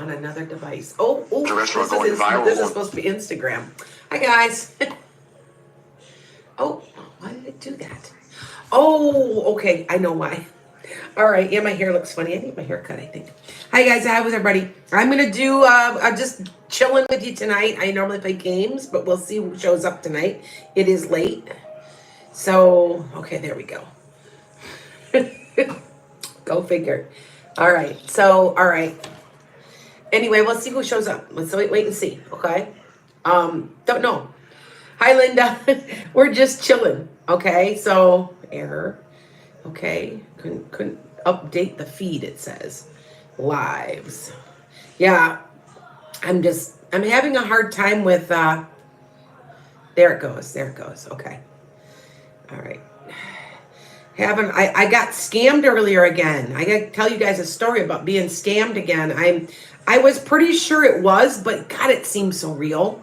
on another device. Oh, The restaurant going this is supposed to be Instagram. Hi, guys. Oh, why did it do that? Oh, okay. I know why. All right. Yeah, my hair looks funny. I need my haircut, I think. Hi, guys. How was everybody? I'm going to do, I'm just chilling with you tonight. I normally play games, but we'll see who shows up tonight. It is late. So, okay, there we go. Go figure. All right. So, all right. Anyway, we'll see who shows up. Let's wait and see. Okay. Don't know. Hi, Linda. We're just chilling. Okay. So error. Okay. Couldn't update the feed. It says lives. Yeah. I'm having a hard time with, there it goes. There it goes. Okay. All right. I got scammed earlier again. I gotta tell you guys a story about being scammed again. I was pretty sure it was, but God, it seems so real.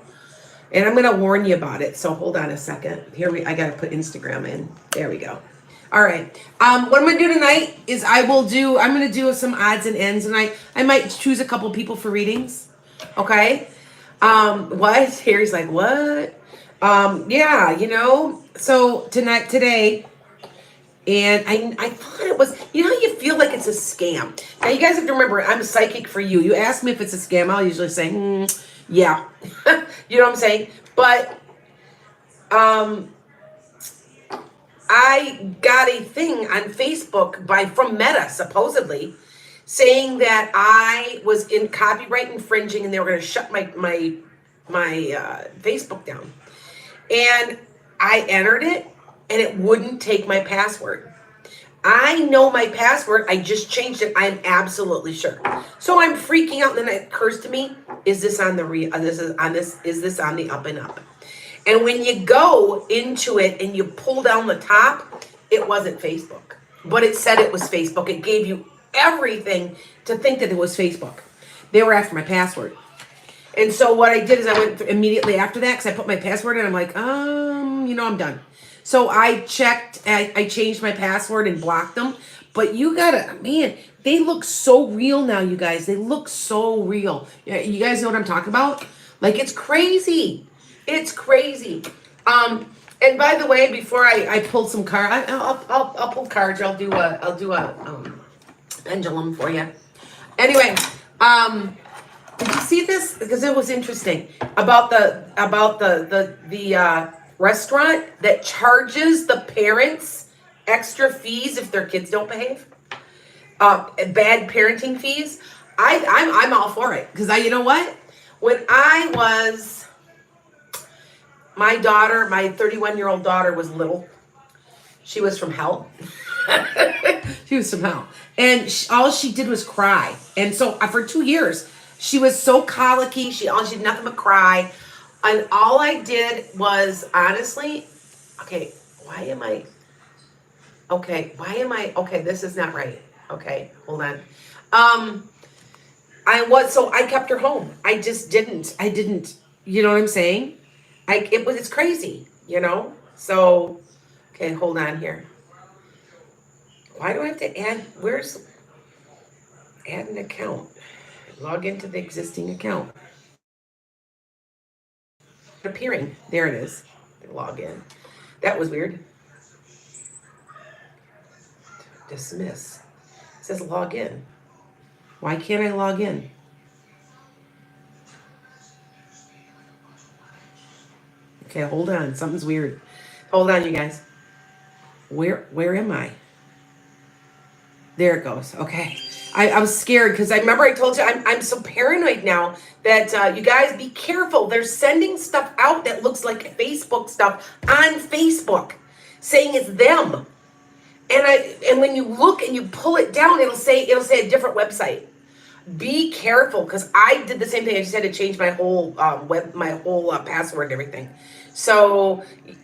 And I'm gonna warn you about it. So hold on a second. I gotta put Instagram in. There we go. All right. What I'm gonna do tonight is I'm gonna do some odds and ends, and I might choose a couple people for readings. Okay. What? Harry's like, what? Yeah, so today. And I thought it was, how you feel like it's a scam. Now, you guys have to remember, I'm psychic for you. You ask me if it's a scam, I'll usually say, yeah. You know what I'm saying? But I got a thing on Facebook from Meta, supposedly, saying that I was in copyright infringing and they were going to shut my Facebook down. And I entered it. And it wouldn't take my password. I know my password. I just changed it. I'm absolutely sure. So I'm freaking out. And then it occurs to me: is this on the Is this on the up and up? And when you go into it and you pull down the top, it wasn't Facebook, but it said it was Facebook. It gave you everything to think that it was Facebook. They were after my password. And so what I did is I went immediately after that because I put my password in. I'm like, I'm done. So I checked, I changed my password and blocked them. But they look so real now, you guys. They look so real. You guys know what I'm talking about? Like, it's crazy. It's crazy. And by the way, before I pull some cards, I'll pull cards. I'll do a pendulum for you. Anyway, did you see this? Because it was interesting about the restaurant that charges the parents extra fees if their kids don't behave. Bad parenting fees. I'm all for it because you know what? When my 31-year-old daughter was little, she was from hell. She was from hell, and all she did was cry. And so for 2 years, she was so colicky. She did nothing but cry. And all I did was, honestly, okay, this is not right. Okay, hold on. I kept her home. I didn't, you know what I'm saying? It's crazy, So, okay, hold on here. Why do I have to add an account? Log into the existing account. Appearing. There it is. Log in. That was weird. Dismiss. It says log in. Why can't I log in? Okay, hold on. Something's weird. Hold on, you guys. Where am I? There it goes. Okay. I was scared because I remember I told you I'm so paranoid now that you guys be careful. They're sending stuff out that looks like Facebook stuff on Facebook saying it's them. And when you look and you pull it down, it'll say a different website. Be careful because I did the same thing. I just had to change my whole password and everything. So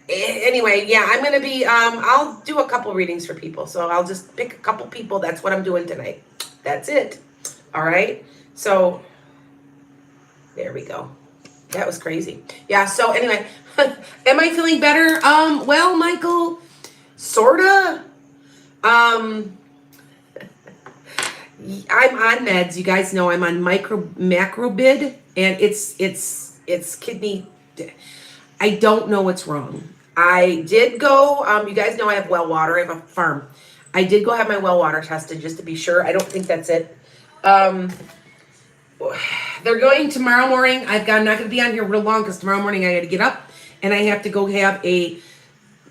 anyway, yeah, I'm going to be, I'll do a couple readings for people. So I'll just pick a couple people. That's what I'm doing tonight. That's it. All right. So there we go. That was crazy. Yeah. So anyway, am I feeling better? Well, Michael, sorta. I'm on meds. You guys know I'm on macrobid, and it's kidney. I don't know what's wrong. I did go. You guys know I have well water. I have a farm. I did go have my well water tested just to be sure. I don't think that's it. Um, they're going tomorrow morning. I'm not going to be on here real long because tomorrow morning I got to get up and I have to go have a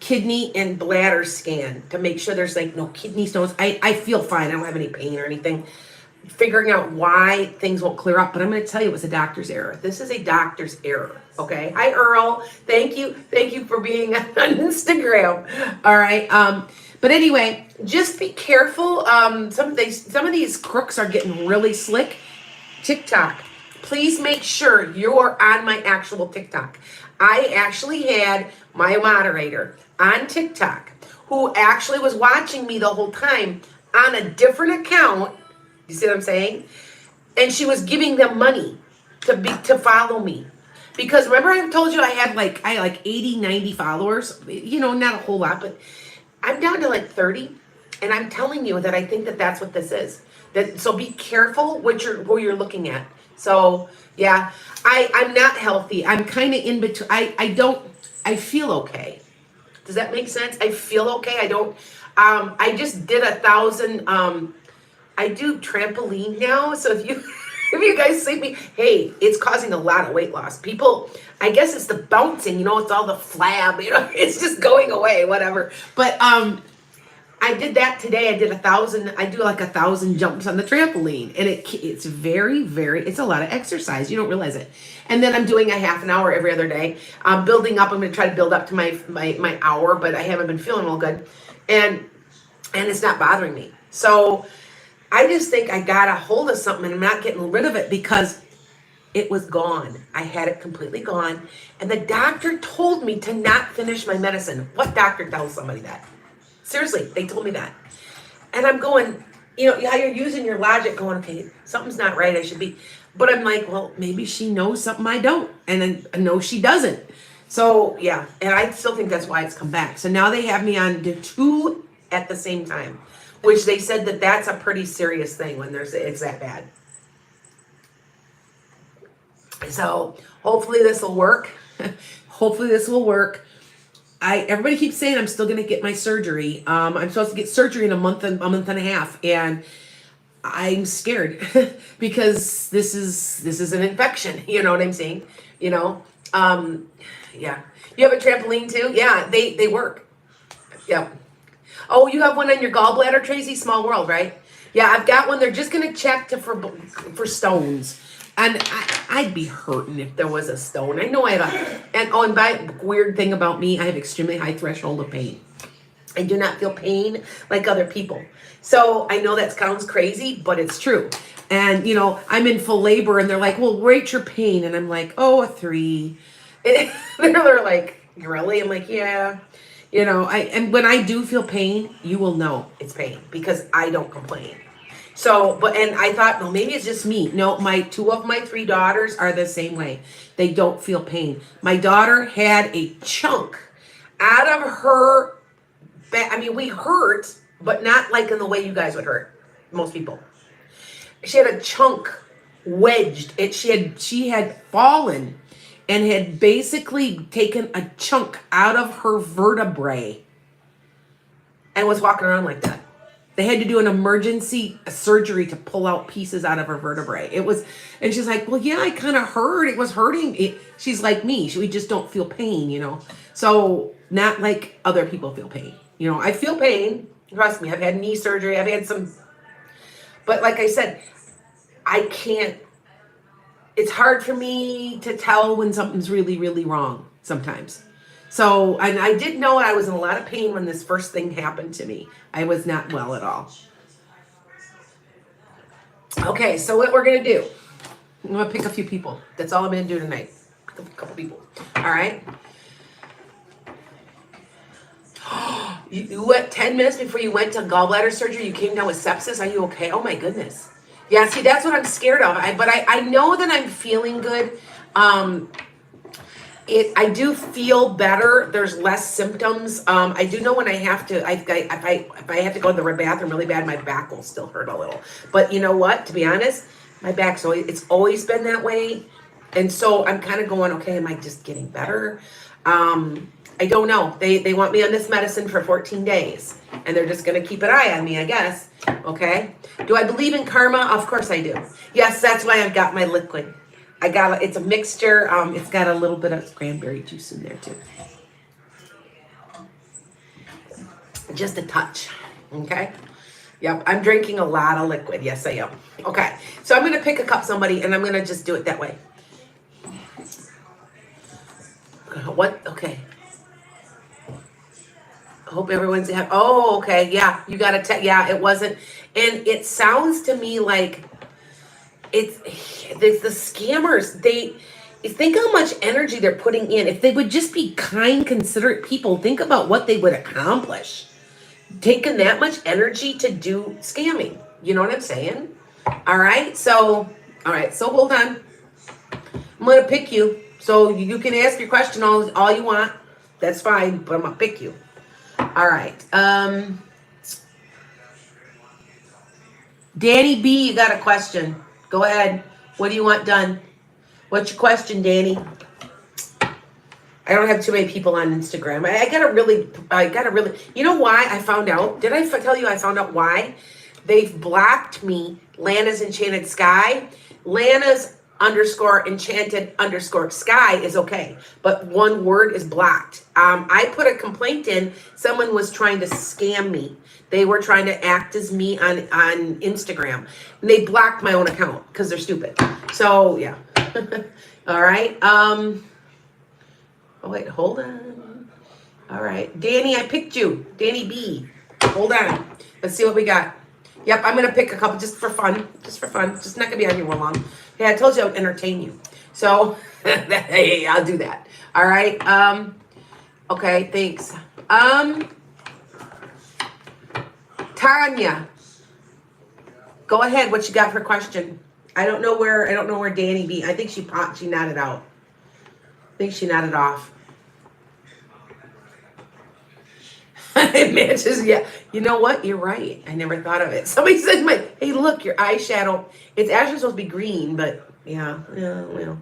kidney and bladder scan to make sure there's like no kidney stones. I feel fine. I don't have any pain or anything. Figuring out why things won't clear up, but I'm going to tell you it was a doctor's error. This is a doctor's error. Okay. Hi, Earl. Thank you. Thank you for being on Instagram. All right. But anyway, just be careful. Some of these crooks are getting really slick. TikTok. Please make sure you're on my actual TikTok. I actually had my moderator on TikTok who actually was watching me the whole time on a different account. You see what I'm saying? And she was giving them money to follow me. Because remember I told you I had like 80, 90 followers. You know, not a whole lot, but I'm down to like 30. And I'm telling you that I think that that's what this is. So be careful who you're looking at. So yeah, I'm not healthy. I'm kind of in between. I feel okay. Does that make sense? I feel okay. I just did 1,000, I do trampoline now. So if you guys see me, hey, it's causing a lot of weight loss. People, I guess it's the bouncing, it's all the flab, it's just going away, whatever. But, I did that today. I did 1,000. I do like 1,000 jumps on the trampoline, and it's very, very. It's a lot of exercise. You don't realize it. And then I'm doing a half an hour every other day. I'm building up. I'm going to try to build up to my hour, but I haven't been feeling all good, and it's not bothering me. So I just think I got a hold of something, and I'm not getting rid of it because it was gone. I had it completely gone, and the doctor told me to not finish my medicine. What doctor tells somebody that? Seriously, they told me that. And I'm going, how you're using your logic going, okay, something's not right, I should be. But I'm like, well, maybe she knows something I don't. And then no, she doesn't. So yeah, and I still think that's why it's come back. So now they have me on the 2 at the same time, which they said that that's a pretty serious thing when it's that bad. So hopefully this will work. Hopefully this will work. Everybody keeps saying I'm still gonna get my surgery. I'm supposed to get surgery in a month and a half, and I'm scared because this is an infection. You know what I'm saying? Yeah. You have a trampoline too? Yeah, they work. Yep. Oh, you have one on your gallbladder, Tracy? Small world, right? Yeah, I've got one. They're just gonna check for stones. And I'd be hurting if there was a stone. I know I have and by weird thing about me, I have extremely high threshold of pain. I do not feel pain like other people. So I know that sounds crazy, but it's true. And, I'm in full labor and they're like, well, rate your pain. And I'm like, oh, a 3. And they're like, really? I'm like, yeah. And when I do feel pain, you will know it's pain because I don't complain. So, and I thought, well, maybe it's just me. No, 2 of my 3 daughters are the same way. They don't feel pain. My daughter had a chunk out of her back. I mean, we hurt, but not like in the way you guys would hurt. Most people. She had a chunk wedged. She had fallen and had basically taken a chunk out of her vertebrae and was walking around like that. They had to do an emergency surgery to pull out pieces out of her vertebrae. And she's like, well, yeah, I kind of heard it was hurting. She's like me. We just don't feel pain, So not like other people feel pain. I feel pain. Trust me, I've had knee surgery. I've had some, but like I said, I can't, it's hard for me to tell when something's really, really wrong sometimes. So, and I did know I was in a lot of pain when this first thing happened to me. I was not well at all. Okay, so what we're going to do, I'm going to pick a few people. That's all I'm going to do tonight. Pick a couple people. All right? You went 10 minutes before you went to gallbladder surgery. You came down with sepsis. Are you okay? Oh, my goodness. Yeah, see, that's what I'm scared of. But I know that I'm feeling good. I do feel better. There's less symptoms. I do know when I have to, if I have to go to the bathroom really bad, my back will still hurt a little. But you know what? To be honest, my back's it's always been that way. And so I'm kind of going, okay, am I just getting better? I don't know. They want me on this medicine for 14 days, and they're just going to keep an eye on me, I guess. Okay. Do I believe in karma? Of course I do. Yes, that's why I've got my liquid. It's a mixture. It's got a little bit of cranberry juice in there too. Just a touch. Okay. Yep. I'm drinking a lot of liquid. Yes, I am. Okay. So I'm going to pick a cup somebody, and I'm going to just do it that way. What? Okay. Hope everyone's happy. Oh, okay. Yeah. You got to yeah, it wasn't. And it sounds to me like it's the scammers. Think how much energy they're putting in. If they would just be kind, considerate people, think about what they would accomplish. Taking that much energy to do scamming. You know what I'm saying? All right. So hold on. I'm going to pick you. So you can ask your question all you want. That's fine, but I'm going to pick you. All right. Danny B, you got a question. Go ahead. What do you want done? What's your question, Danny? I don't have too many people on Instagram. I gotta really, you know why I found out? Did I tell you I found out why? They've blocked me, Lana's Enchanted Skye. Lana's _Enchanted _Skye is okay, but one word is blocked. I put a complaint in. Someone was trying to scam me. They were trying to act as me on Instagram. And they blocked my own account because they're stupid. So yeah. All right. Oh wait, hold on. All right, Danny, I picked you. Danny B. Hold on. Let's see what we got. Yep, I'm gonna pick a couple just for fun. Just not gonna be on here real long. Yeah, I told you I would entertain you. So hey, I'll do that. All right. Okay, thanks. Tanya, go ahead. What you got for question? I don't know where Danny B. I think she nodded out. I think she nodded off. It matches, yeah. You know what? You're right. I never thought of it. Somebody said, hey, look, your eyeshadow. It's actually supposed to be green, but yeah, well,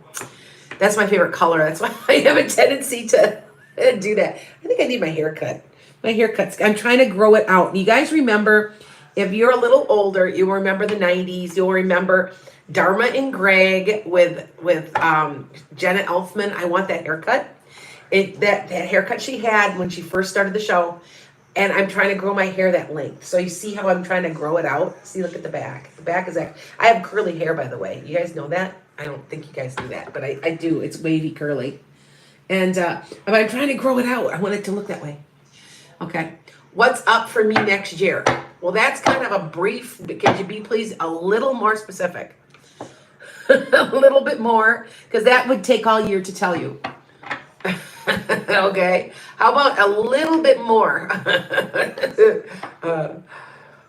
that's my favorite color. That's why I have a tendency to do that. I think I need my haircut. My haircut's, I'm trying to grow it out. You guys remember, if you're a little older, you'll remember the 90s. You'll remember Dharma and Greg with Jenna Elfman. I want that haircut. That haircut she had when she first started the show. And I'm trying to grow my hair that length. So you see how I'm trying to grow it out? See, look at the back. The back is I have curly hair, by the way. You guys know that? I don't think you guys do that, but I do. It's wavy curly. And but I'm trying to grow it out. I want it to look that way. Okay. What's up for me next year? Well, that's kind of a brief. Could you be please a little more specific? A little bit more, because that would take all year to tell you. Okay. How about a little bit more?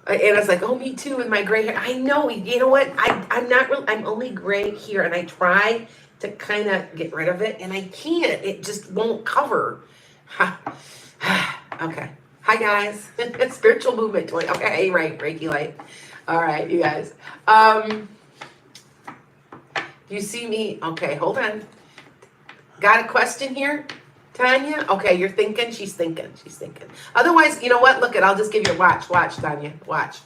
And it's like, oh, me too with my gray hair. I know. You know what? I'm not real. I'm only gray here, and I try to kind of get rid of it, and I can't. It just won't cover. Okay. Hi, guys. Spiritual movement 20. Okay, right. Reiki light. All right, you guys. You see me? Okay, hold on. Got a question here? Tanya? Okay, you're thinking? She's thinking. Otherwise, you know what? Look, I'll just give you a watch. Watch, Tanya. Watch.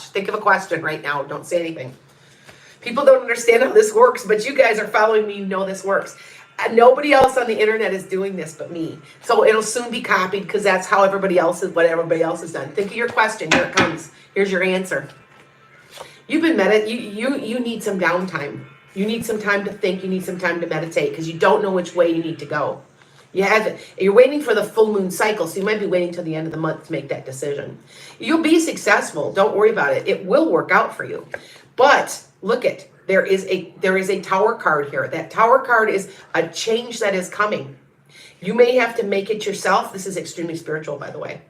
Think of a question right now. Don't say anything. People don't understand how this works, but you guys are following me. You know this works. Nobody else on the internet is doing this but me. So it'll soon be copied because that's how everybody else is, what everybody else has done. Think of your question. Here it comes. Here's your answer. You've been you need some downtime. You need some time to think. You need some time to meditate because you don't know which way you need to go. You're waiting for the full moon cycle, so you might be waiting till the end of the month to make that decision. You'll be successful. Don't worry about it. It will work out for you. But look it. There is a tower card here. That tower card is a change that is coming. You may have to make it yourself. This is extremely spiritual, by the way,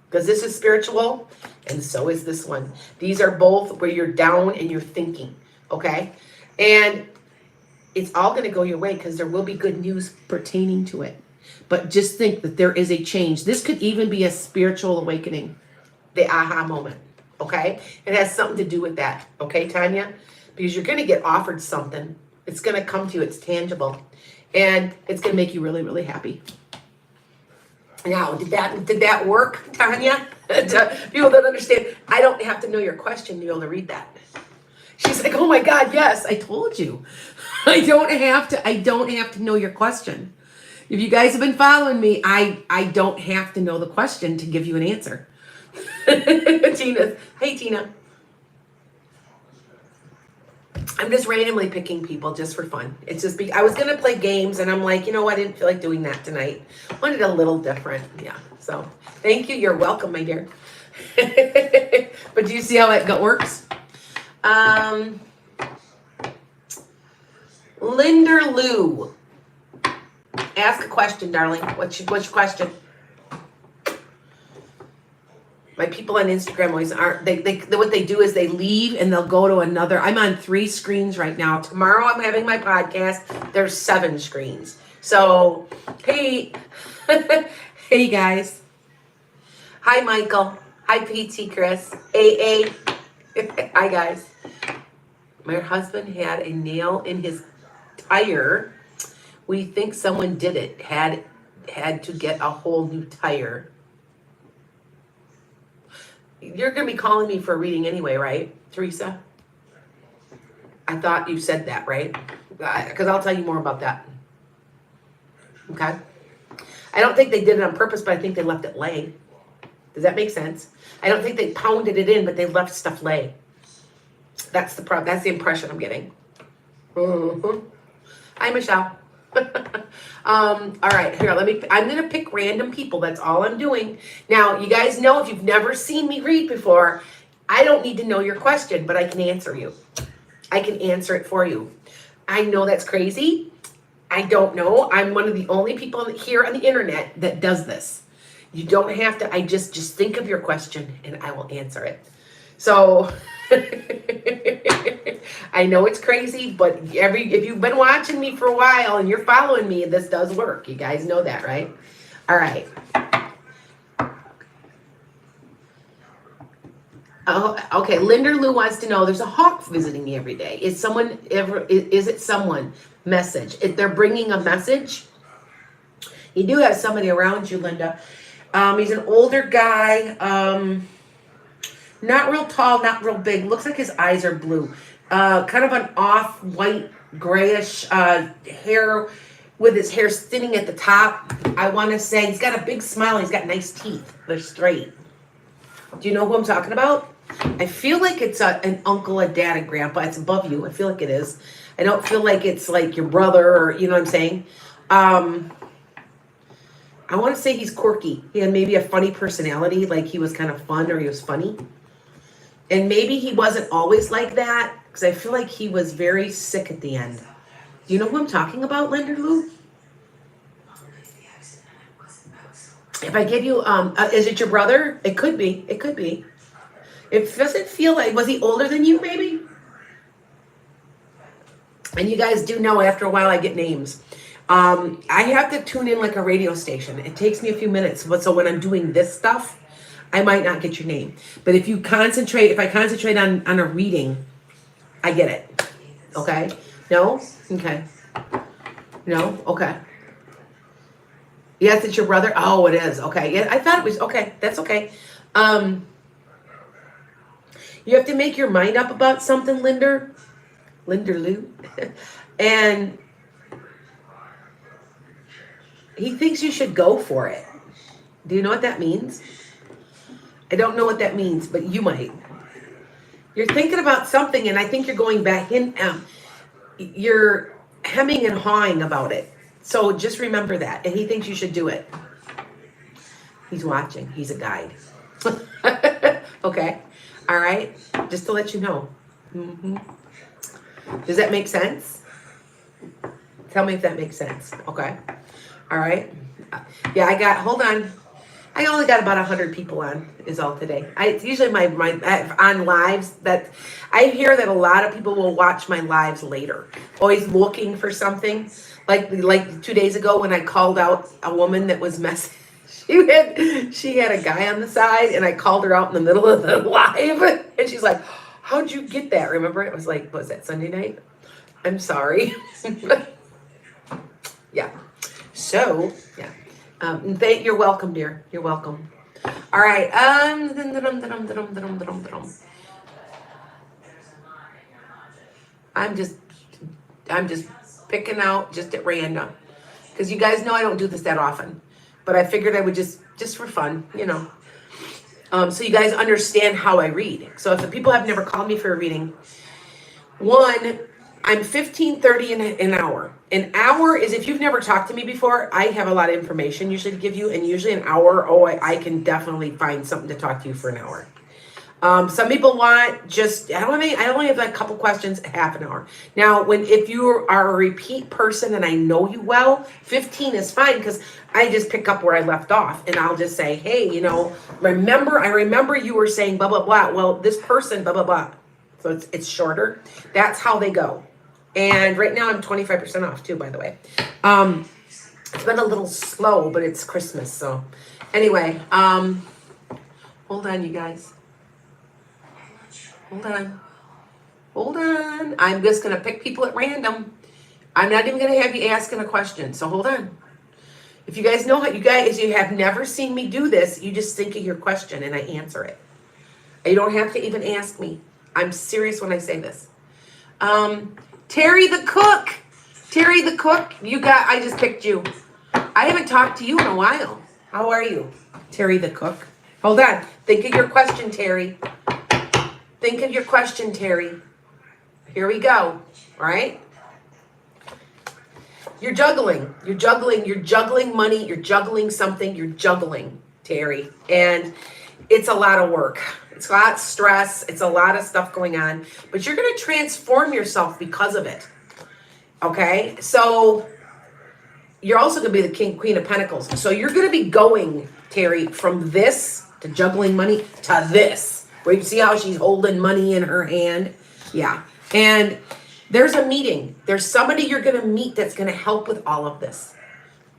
because this is spiritual, and so is this one. These are both where you're down and you're thinking, okay? And it's all going to go your way because there will be good news pertaining to it. But just think that there is a change. This could even be a spiritual awakening, the aha moment. Okay? It has something to do with that. Okay, Tanya? Because you're going to get offered something. It's going to come to you. It's tangible. And it's going to make you really, really happy. Now, did that work, Tanya? People don't understand. I don't have to know your question to be able to read that. She's like, oh my God, yes, I told you. I don't have to know your question. If you guys have been following me, I don't have to know the question to give you an answer. Tina, hey Tina. I'm just randomly picking people just for fun. It's just I was gonna play games and I'm like, you know what? I didn't feel like doing that tonight. Wanted a little different. Yeah. So thank you. You're welcome, my dear. But do you see how it works? Linder Lou. Ask a question, darling. What's your question? My people on Instagram always aren't. What they do is they leave and they'll go to another. I'm on 3 screens right now. Tomorrow I'm having my podcast. There's 7 screens. So, hey, hey guys. Hi Michael. Hi PT Chris. AA. Hi guys. My husband had a nail in his tire. We think someone did it. Had to get a whole new tire. You're going to be calling me for a reading anyway, right, Teresa? I thought you said that, right? Because I'll tell you more about that. Okay? I don't think they did it on purpose, but I think they left it lay. Does that make sense? I don't think they pounded it in, but they left stuff lay. That's the problem. That's the impression I'm getting. Mm-hmm. Hi, Michelle. All right, here, I'm going to pick random people. That's all I'm doing. Now, you guys know if you've never seen me read before, I don't need to know your question, but I can answer you. I can answer it for you. I know that's crazy. I don't know. I'm one of the only people here on the internet that does this. You don't have to. I just think of your question and I will answer it. So I know it's crazy, but if you've been watching me for a while and you're following me, this does work. You guys know that, right? All right. Oh, okay. Linder Lou wants to know, there's a hawk visiting me every day. Is it someone? Message. If they're bringing a message, you do have somebody around you, Linda. He's an older guy. Not real tall, not real big. Looks like his eyes are blue. Kind of an off-white, grayish hair with his hair thinning at the top. I want to say he's got a big smile. He's got nice teeth. They're straight. Do you know who I'm talking about? I feel like it's an uncle, a dad, a grandpa. It's above you. I feel like it is. I don't feel like it's like your brother or, you know what I'm saying? I want to say he's quirky. He had maybe a funny personality, like he was kind of fun or he was funny. And maybe he wasn't always like that, because I feel like he was very sick at the end. Do you know who I'm talking about, Linder Lou? If I give you, is it your brother? It could be. It could be. It doesn't feel like, was he older than you, maybe? And you guys do know after a while I get names. I have to tune in like a radio station. It takes me a few minutes. But so when I'm doing this stuff, I might not get your name. But if I concentrate on a reading, I get it. Okay? No? Okay. No? Okay. Yes, it's your brother? Oh, it is. Okay. Yeah, I thought it was. Okay. That's okay. You have to make your mind up about something, Linder Lou. And he thinks you should go for it. Do you know what that means? I don't know what that means, but you might. You're thinking about something, and I think you're going back in. You're hemming and hawing about it. So just remember that. And he thinks you should do it. He's watching. He's a guide. Okay. All right. Just to let you know. Mm-hmm. Does that make sense? Tell me if that makes sense. Okay. All right. Yeah, hold on. I only got about 100 people on is all today. It's usually my on lives that I hear that a lot of people will watch my lives later, always looking for something. Like 2 days ago when I called out a woman that was messing. She had a guy on the side, and I called her out in the middle of the live, and she's like, "How'd you get that?" Remember, it was like, was that Sunday night? I'm sorry. Yeah. So yeah. You're welcome, dear. You're welcome. All right. I'm just picking out just at random, because you guys know I don't do this that often, but I figured I would just for fun, so you guys understand how I read. So if the people have never called me for a reading, one, I'm 15:30 an hour. An hour is, if you've never talked to me before, I have a lot of information usually to give you, and usually an hour, I can definitely find something to talk to you for an hour. Some people want just, I only have like a couple questions, half an hour. Now, if you are a repeat person and I know you well, 15 is fine, because I just pick up where I left off, and I'll just say, hey, I remember you were saying blah, blah, blah. Well, this person, blah, blah, blah. So it's shorter. That's how they go. And right now I'm 25% off too, by the way. It's been a little slow, but it's Christmas. So anyway, hold on, you guys. Hold on. I'm just going to pick people at random. I'm not even going to have you asking a question. So hold on. If you guys know how, you have never seen me do this, you just think of your question and I answer it. You don't have to even ask me. I'm serious when I say this. Terry the cook. I just picked you. I haven't talked to you in a while. How are you? Terry the cook. Hold on. Think of your question, Terry. Here we go. All right? You're juggling money, you're juggling something, you're juggling, Terry. And it's a lot of work. It's a lot of stress. It's a lot of stuff going on. But you're going to transform yourself because of it. Okay? So you're also going to be the Queen of Pentacles. So you're going to be going, Terry, from this to juggling money to this. Where you see how she's holding money in her hand? Yeah. And there's a meeting. There's somebody you're going to meet that's going to help with all of this.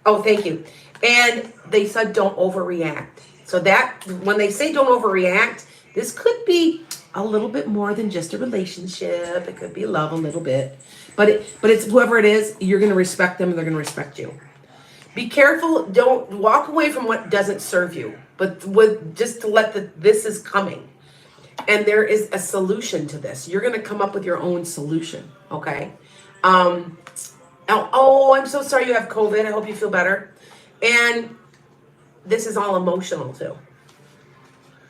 Oh, thank you. And they said don't overreact. So that, when they say don't overreact, this could be a little bit more than just a relationship. It could be love a little bit. But it's whoever it is, you're going to respect them and they're going to respect you. Be careful. Don't walk away from what doesn't serve you. But just to let this is coming. And there is a solution to this. You're going to come up with your own solution. Okay? I'm so sorry you have COVID. I hope you feel better. And this is all emotional too.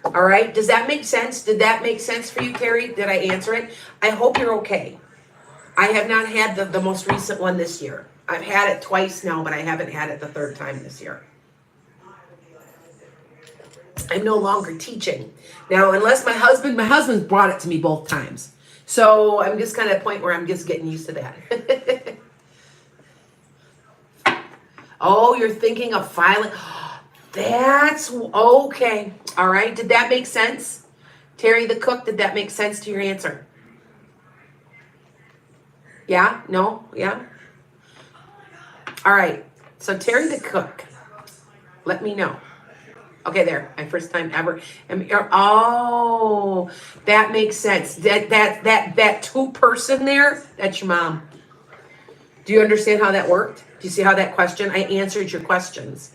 All right? Does that make sense? Did that make sense for you, Terry? Did I answer it? I hope you're okay. I have not had the most recent one this year. I've had it twice now, but I haven't had it the third time this year. I'm no longer teaching. Now, unless my husband's brought it to me both times. So I'm just kind of at a point where I'm just getting used to that. Oh, you're thinking of filing. That's okay. All right. Did that make sense? Terry the cook, did that make sense to your answer? Yeah? No? Yeah? All right. So Terry the cook, let me know. Okay, there. My first time ever. Oh, that makes sense. That two-person there, that's your mom. Do you understand how that worked? Do you see how that question? I answered your questions.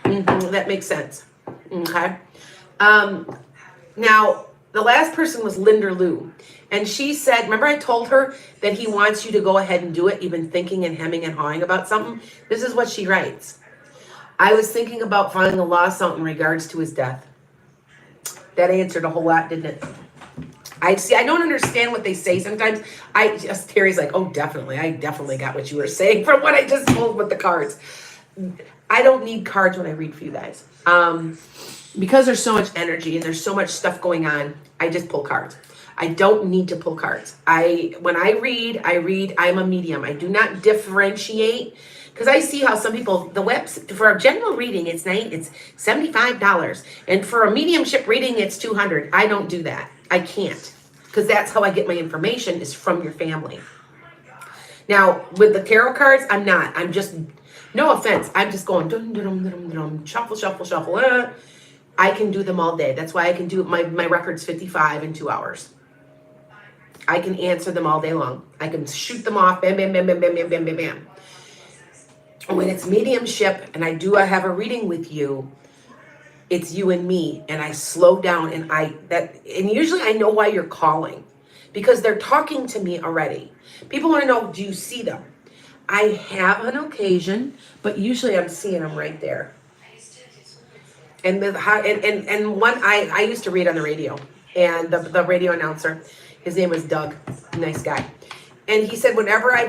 That makes sense. Okay. Now, the last person was Linda Lou. And she said, remember I told her that he wants you to go ahead and do it. You've been thinking and hemming and hawing about something. This is what she writes. I was thinking about filing a lawsuit in regards to his death. That answered a whole lot, didn't it? I don't understand what they say sometimes. Terry's like, oh, definitely. I definitely got what you were saying from what I just told with the cards. I don't need cards when I read for you guys. Because there's so much energy and there's so much stuff going on, I just pull cards. I don't need to pull cards. When I read, I'm a medium. I do not differentiate Because I see how some people, the webs for a general reading, it's $75, and for a mediumship reading, it's $200. I don't do that. I can't, because that's how I get my information is from your family. Now with the tarot cards, I'm not. I'm just, no offense, I'm just going dum, dum, dum, dum, shuffle, shuffle, shuffle. I can do them all day. That's why I can do my record's 55 in 2 hours. I can answer them all day long. I can shoot them off, bam, bam, bam, bam, bam, bam, bam, bam, bam. When it's mediumship and I have a reading with you, it's you and me, and I slow down and usually I know why you're calling, because they're talking to me already. People want to know, do you see them? I have an occasion, but usually I'm seeing them right there. And one I used to read on the radio, and the radio announcer, his name was Doug, nice guy. And he said whenever I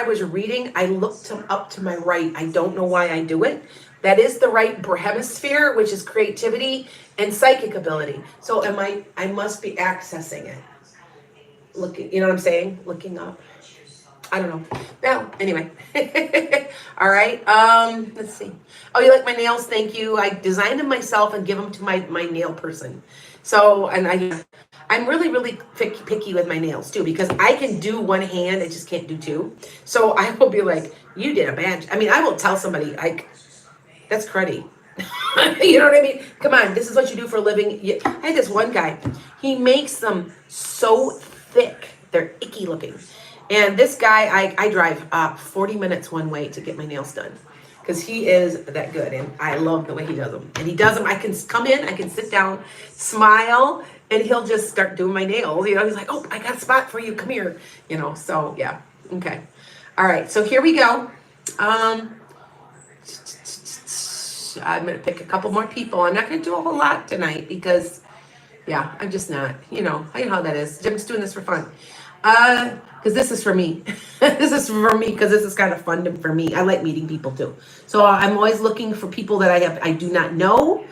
was reading, I looked up to my right. I don't know why I do it. That is the right hemisphere, which is creativity and psychic ability. So I must be accessing it. Looking, you know what I'm saying? Looking up. I don't know. Well, anyway. All right. Let's see. Oh, you like my nails? Thank you. I designed them myself and give them to my nail person. So, and I'm really, really picky with my nails too, because I can do one hand, I just can't do two. So I will be like, you did a bad, I will tell somebody, like, that's cruddy. You know what I mean? Come on, this is what you do for a living. I had this one guy, he makes them so thick, they're icky looking. And this guy, I drive 40 minutes one way to get my nails done, because he is that good, and I love the way he does them. And he does them, I can come in, I can sit down, smile, and he'll just start doing my nails. You know, he's like, oh, I got a spot for you, come here. You know, so yeah, okay. All right, so here we go. I'm gonna pick a couple more people. I'm not gonna do a whole lot tonight because, yeah, I'm just not, you know how that is. I'm just doing this for fun. Because this is for me. This is for me because this is kind of fun for me. I like meeting people too. So I'm always looking for people that I do not know.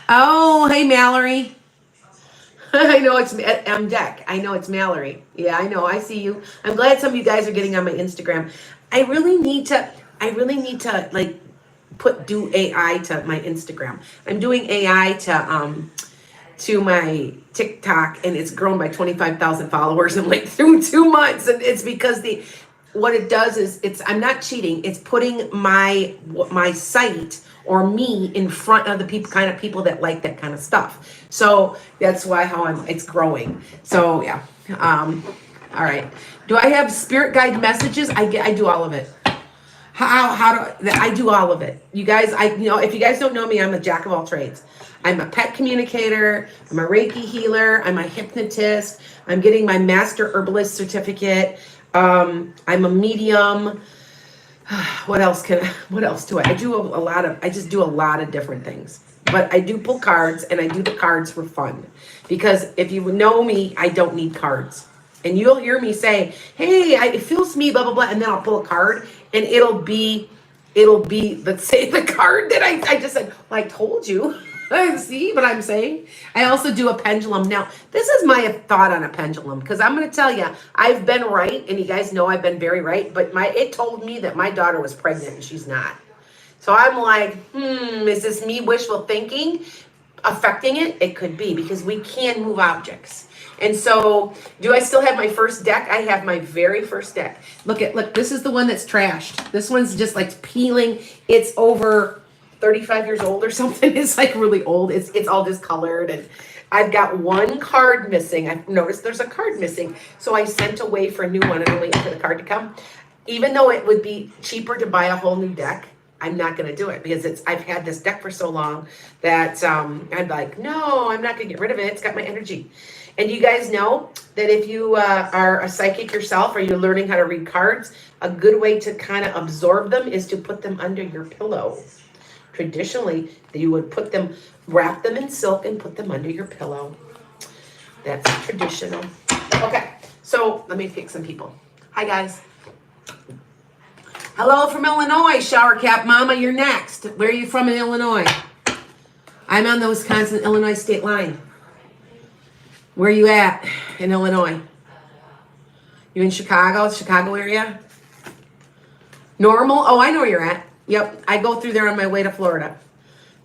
Oh, hey, Mallory. I know it's Deck. I know it's Mallory. Yeah, I know. I see you. I'm glad some of you guys are getting on my Instagram. I really need to like do AI to my Instagram. I'm doing AI to my TikTok, and it's grown by 25,000 followers in like through 2 months. And it's because what it does is I'm not cheating. It's putting my site or me in front of the kind of people that like that kind of stuff. So that's why it's growing. So yeah. All right. Do I have spirit guide messages? I do all of it. I do all of it. You guys, if you guys don't know me, I'm a jack of all trades. I'm a pet communicator. I'm a Reiki healer. I'm a hypnotist. I'm getting my master herbalist certificate. I'm a medium. What else do I do? I just do a lot of different things. But I do pull cards, and I do the cards for fun. Because if you know me, I don't need cards. And you'll hear me say, hey, it feels me, blah, blah, blah. And then I'll pull a card, and it'll be, let's say, the card that I just said, well, I told you. See what I'm saying? I also do a pendulum. Now, this is my thought on a pendulum, because I'm going to tell you, I've been right, and you guys know I've been very right, but it told me that my daughter was pregnant, and she's not. So I'm like, is this me wishful thinking affecting it? It could be, because we can move objects. And so, do I still have my first deck? I have my very first deck. Look, this is the one that's trashed. This one's just like peeling. It's over 35 years old or something. It's like really old. It's all discolored, and I've got one card missing. I've noticed there's a card missing. So I sent away for a new one, and I'm waiting for the card to come. Even though it would be cheaper to buy a whole new deck, I'm not going to do it, because I've had this deck for so long that I'm like, no, I'm not going to get rid of it. It's got my energy. And you guys know that if you are a psychic yourself, or you're learning how to read cards, a good way to kind of absorb them is to put them under your pillow. Traditionally, you would wrap them in silk and put them under your pillow. That's traditional. Okay, so let me pick some people. Hi, guys. Hello from Illinois, Shower Cap Mama, you're next. Where are you from in Illinois? I'm on the Wisconsin-Illinois state line. Where are you at in Illinois? You in Chicago area? Normal? Oh, I know where you're at. Yep, I go through there on my way to Florida.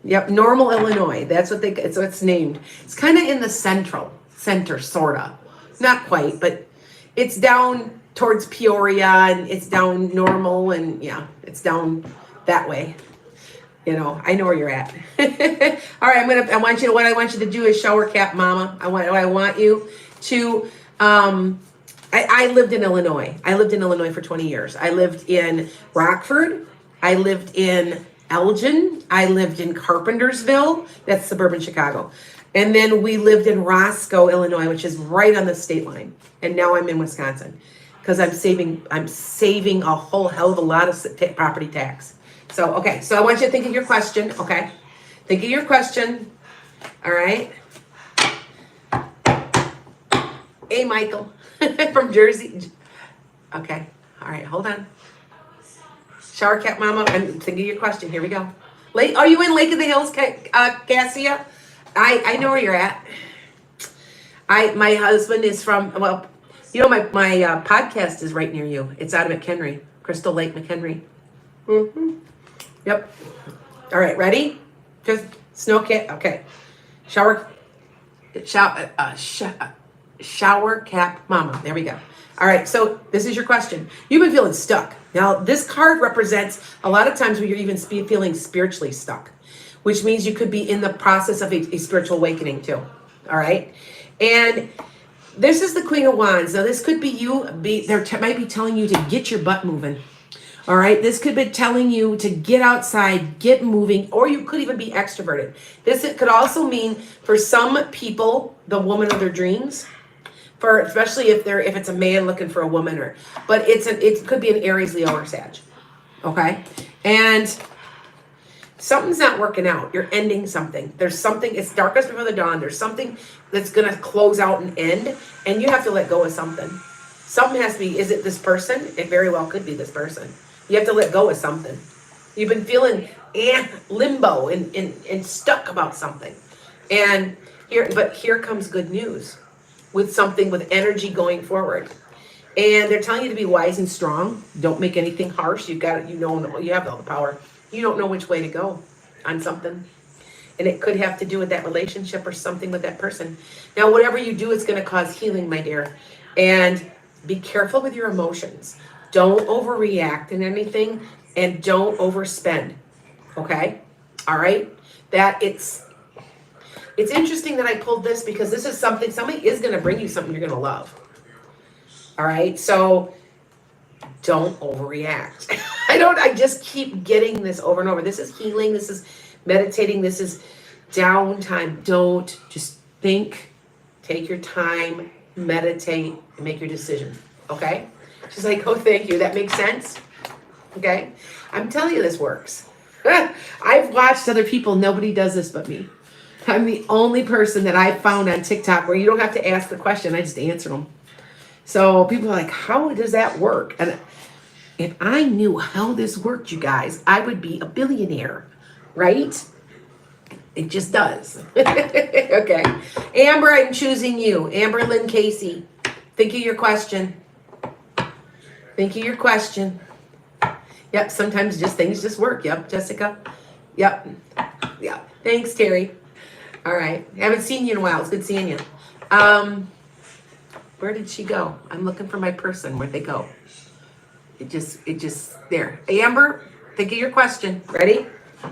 Yep, Normal, Illinois. That's what it's named. It's kind of in the center, sorta. Not quite, but it's down towards Peoria, and it's down Normal, and yeah, it's down that way. You know, I know where you're at. All right, what I want you to do is shower cap mama. I want you to, I lived in Illinois. I lived in Illinois for 20 years. I lived in Rockford. I lived in Elgin. I lived in Carpentersville. That's suburban Chicago. And then we lived in Roscoe, Illinois, which is right on the state line. And now I'm in Wisconsin because I'm saving a whole hell of a lot of property tax. So, okay. So I want you to think of your question. Okay. Think of your question. All right. Hey, Michael from Jersey. Okay. All right. Hold on. Shower cap mama, and think of your question. Here we go. Are you in Lake of the Hills, Cassia? I know where you're at. My husband is from, well, you know, my podcast is right near you. It's out of McHenry, Crystal Lake, McHenry. Mm-hmm. Yep. All right, ready? Just snow kit. Okay. Shower cap mama. There we go. All right, so this is your question. You've been feeling stuck. Now, this card represents a lot of times where you're even feeling spiritually stuck, which means you could be in the process of a spiritual awakening too. All right? And this is the Queen of Wands. Now, this could be you. Might be telling you to get your butt moving. All right? This could be telling you to get outside, get moving, or you could even be extroverted. It could also mean, for some people, the woman of their dreams. Especially if it's a man looking for a woman, but it could be an Aries, Leo, or Sag. Okay? And something's not working out. You're ending something. There's something, it's darkest before the dawn. There's something that's going to close out and end, and you have to let go of something. Something has to be, is it this person? It very well could be this person. You have to let go of something. You've been feeling limbo and stuck about something. And here comes good news. With something with energy going forward. And they're telling you to be wise and strong. Don't make anything harsh. You have all the power. You don't know which way to go on something. And it could have to do with that relationship or something with that person. Now, whatever you do, it's going to cause healing, my dear. And be careful with your emotions. Don't overreact in anything, and don't overspend. Okay? All right? It's interesting that I pulled this because this is somebody is going to bring you something you're going to love. All right. So don't overreact. I just keep getting this over and over. This is healing. This is meditating. This is downtime. Don't just think, take your time, meditate, and make your decision. Okay. She's like, oh, thank you. That makes sense. Okay. I'm telling you, this works. I've watched other people. Nobody does this but me. I'm the only person that I found on TikTok where you don't have to ask the question. I just answer them. So people are like, how does that work? And if I knew how this worked, you guys, I would be a billionaire, right? It just does. Okay. Amber, I'm choosing you. Amber Lynn Casey. Think of your question. Think of your question. Yep, sometimes things just work. Yep, Jessica. Yep. Yeah. Thanks, Terry. All right. Haven't seen you in a while. It's good seeing you. Where did she go? I'm looking for my person. Where'd they go? It just there. Amber, think of your question. Ready?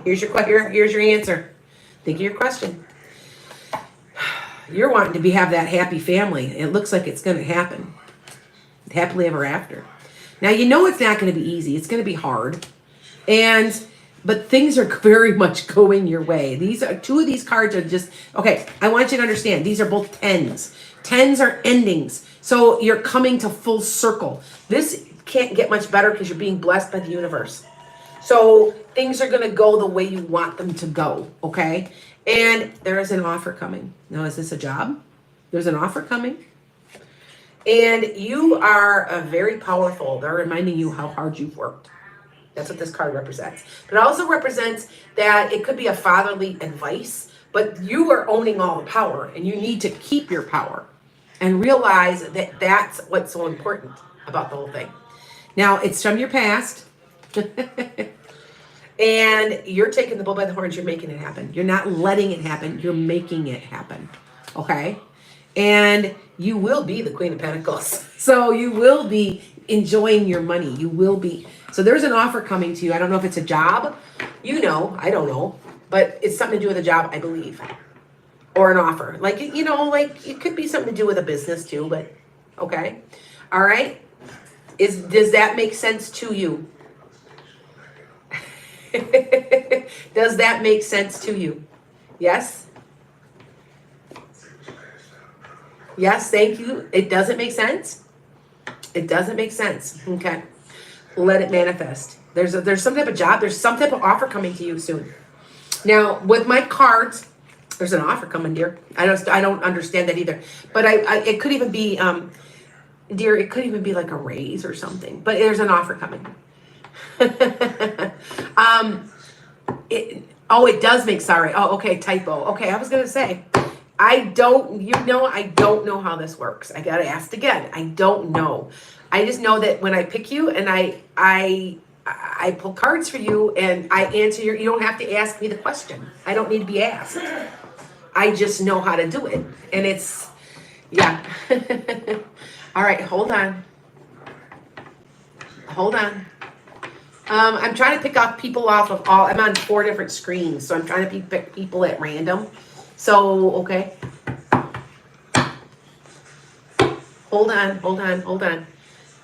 Here's your answer. Think of your question. You're wanting to have that happy family. It looks like it's going to happen. Happily ever after. Now, you know it's not going to be easy. It's going to be hard. But things are very much going your way. Two of these cards are just, okay, I want you to understand, these are both 10s. 10s are endings. So you're coming to full circle. This can't get much better because you're being blessed by the universe. So things are going to go the way you want them to go, okay? And there is an offer coming. Now, is this a job? There's an offer coming. And you are very powerful. They're reminding you how hard you've worked. That's what this card represents. But it also represents that it could be a fatherly advice, but you are owning all the power, and you need to keep your power and realize that that's what's so important. about the whole thing. Now, it's from your past. And you're taking the bull by the horns. You're making it happen. You're not letting it happen. You're making it happen. Okay? And you will be the Queen of Pentacles. So you will be enjoying your money. You will be. So there's an offer coming to you. I don't know if it's a job. You know, I don't know. But it's something to do with a job, I believe. Or an offer. Like, you know, like it could be something to do with a business too. But, okay? All right? Does that make sense to you? Does that make sense to you? Yes? Yes, thank you. It doesn't make sense? It doesn't make sense. Okay. Let it manifest. There's some type of job. There's some type of offer coming to you soon. Now, with my cards, there's an offer coming, dear. I don't understand that either. But it could even be, dear, it could even be like a raise or something. But there's an offer coming. It does make sorry. Oh, okay, typo. Okay, I was gonna say, I don't know how this works. I gotta ask again. I don't know. I just know that when I pick you and I pull cards for you and I answer you don't have to ask me the question. I don't need to be asked. I just know how to do it. And it's, yeah. All right, hold on. Hold on. I'm trying to pick off people off of all. I'm on 4 different screens, so I'm trying to pick people at random. So, okay. Hold on.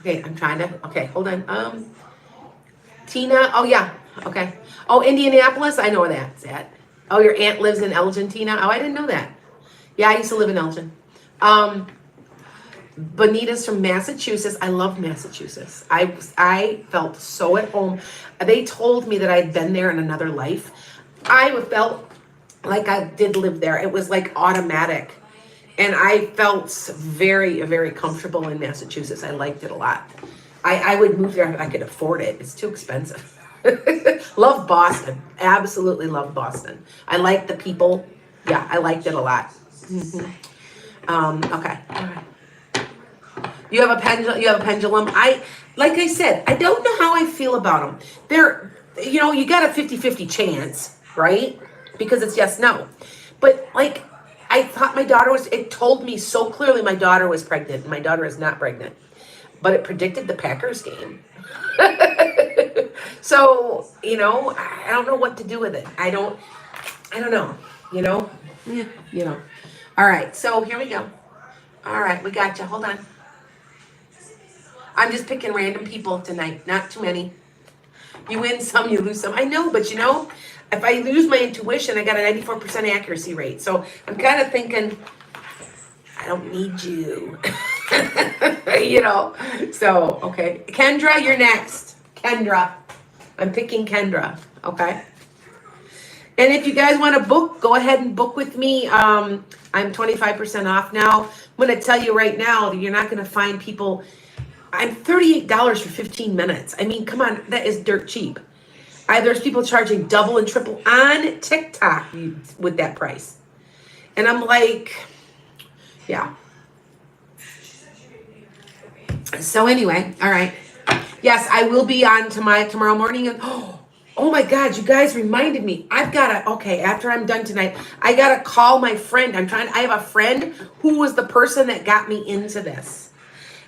Okay, I'm trying to. Okay, hold on. Tina. Oh yeah. Okay. Oh, Indianapolis. I know where that's at. Oh, your aunt lives in Elgin, Tina. Oh, I didn't know that. Yeah, I used to live in Elgin. Bonita's from Massachusetts. I love Massachusetts. I felt so at home. They told me that I'd been there in another life. I felt like I did live there. It was like automatic. And I felt very, very comfortable in Massachusetts. I liked it a lot. I would move there if I could afford it. It's too expensive. Love Boston. Absolutely love Boston. I like the people. Yeah, I liked it a lot. Okay. All right. You have a pendulum. Like I said, I don't know how I feel about them. They're, you got a 50-50 chance, right? Because it's yes, no. But like, I thought it told me so clearly my daughter was pregnant. My daughter is not pregnant. But it predicted the Packers game. So, I don't know what to do with it. I don't know, Yeah, All right, so here we go. All right, we got you. Hold on. I'm just picking random people tonight. Not too many. You win some, you lose some. I know, but if I lose my intuition, I got a 94% accuracy rate. So I'm kind of thinking, I don't need you. So, okay. Kendra, you're next. Kendra. I'm picking Kendra. Okay. And if you guys want to book, go ahead and book with me. I'm 25% off now. I'm going to tell you right now, you're not going to find people. I'm $38 for 15 minutes. I mean, come on, that is dirt cheap. There's people charging double and triple on TikTok with that price. And I'm like, yeah. So anyway, all right. Yes, I will be on tomorrow morning. And oh my God, you guys reminded me. After I'm done tonight, I got to call my friend. I have a friend who was the person that got me into this.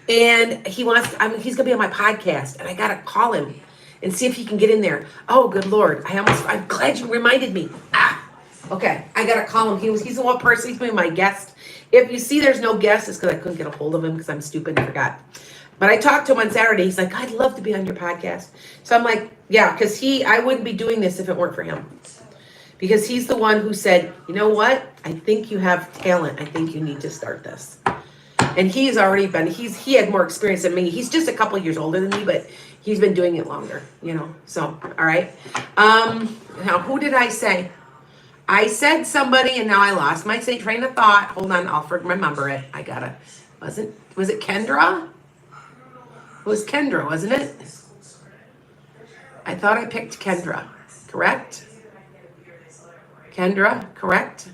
And he's going to be on my podcast, and I got to call him and see if he can get in there. Oh, good Lord. I'm glad you reminded me. Okay. I got to call him. He's the one person, he's been my guest. If you see there's no guest, it's because I couldn't get a hold of him because I'm stupid and forgot. But I talked to him on Saturday. He's like, I'd love to be on your podcast. So I'm like, yeah, because I wouldn't be doing this if it weren't for him. Because he's the one who said, you know what? I think you have talent. I think you need to start this. And he's already been, he had more experience than me. He's just a couple years older than me, but he's been doing it longer, So, all right. Now, who did I say? I said somebody, and now I lost my train of thought. Hold on, I'll remember it. Was it Kendra? It was Kendra, wasn't it? I thought I picked Kendra, correct? Kendra, correct?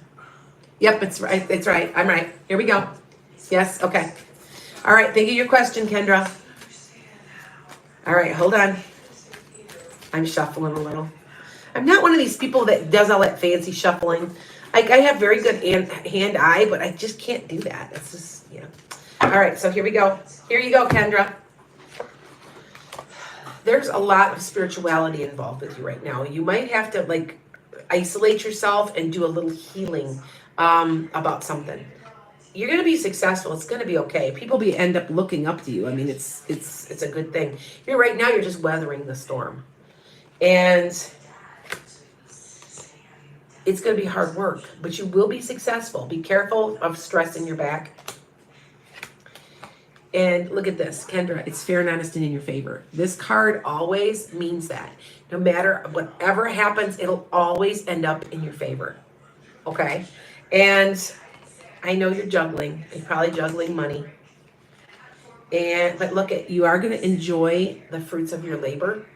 Yep, it's right. I'm right. Here we go. Yes, okay. All right, think of your question, Kendra. All right, hold on. I'm shuffling a little. I'm not one of these people that does all that fancy shuffling. I have very good hand-eye, but I just can't do that. It's just, yeah. All right, so here we go. Here you go, Kendra. There's a lot of spirituality involved with you right now. You might have to like isolate yourself and do a little healing about something. You're gonna be successful. It's gonna be okay. People end up looking up to you. I mean, it's a good thing. You're right now. You're just weathering the storm, and it's gonna be hard work, but you will be successful. Be careful of stressing your back. And look at this, Kendra, it's fair and honest and in your favor. This card always means that. No matter whatever happens, it'll always end up in your favor. Okay? And I know you're juggling. You're probably juggling money. But look at, you are going to enjoy the fruits of your labor.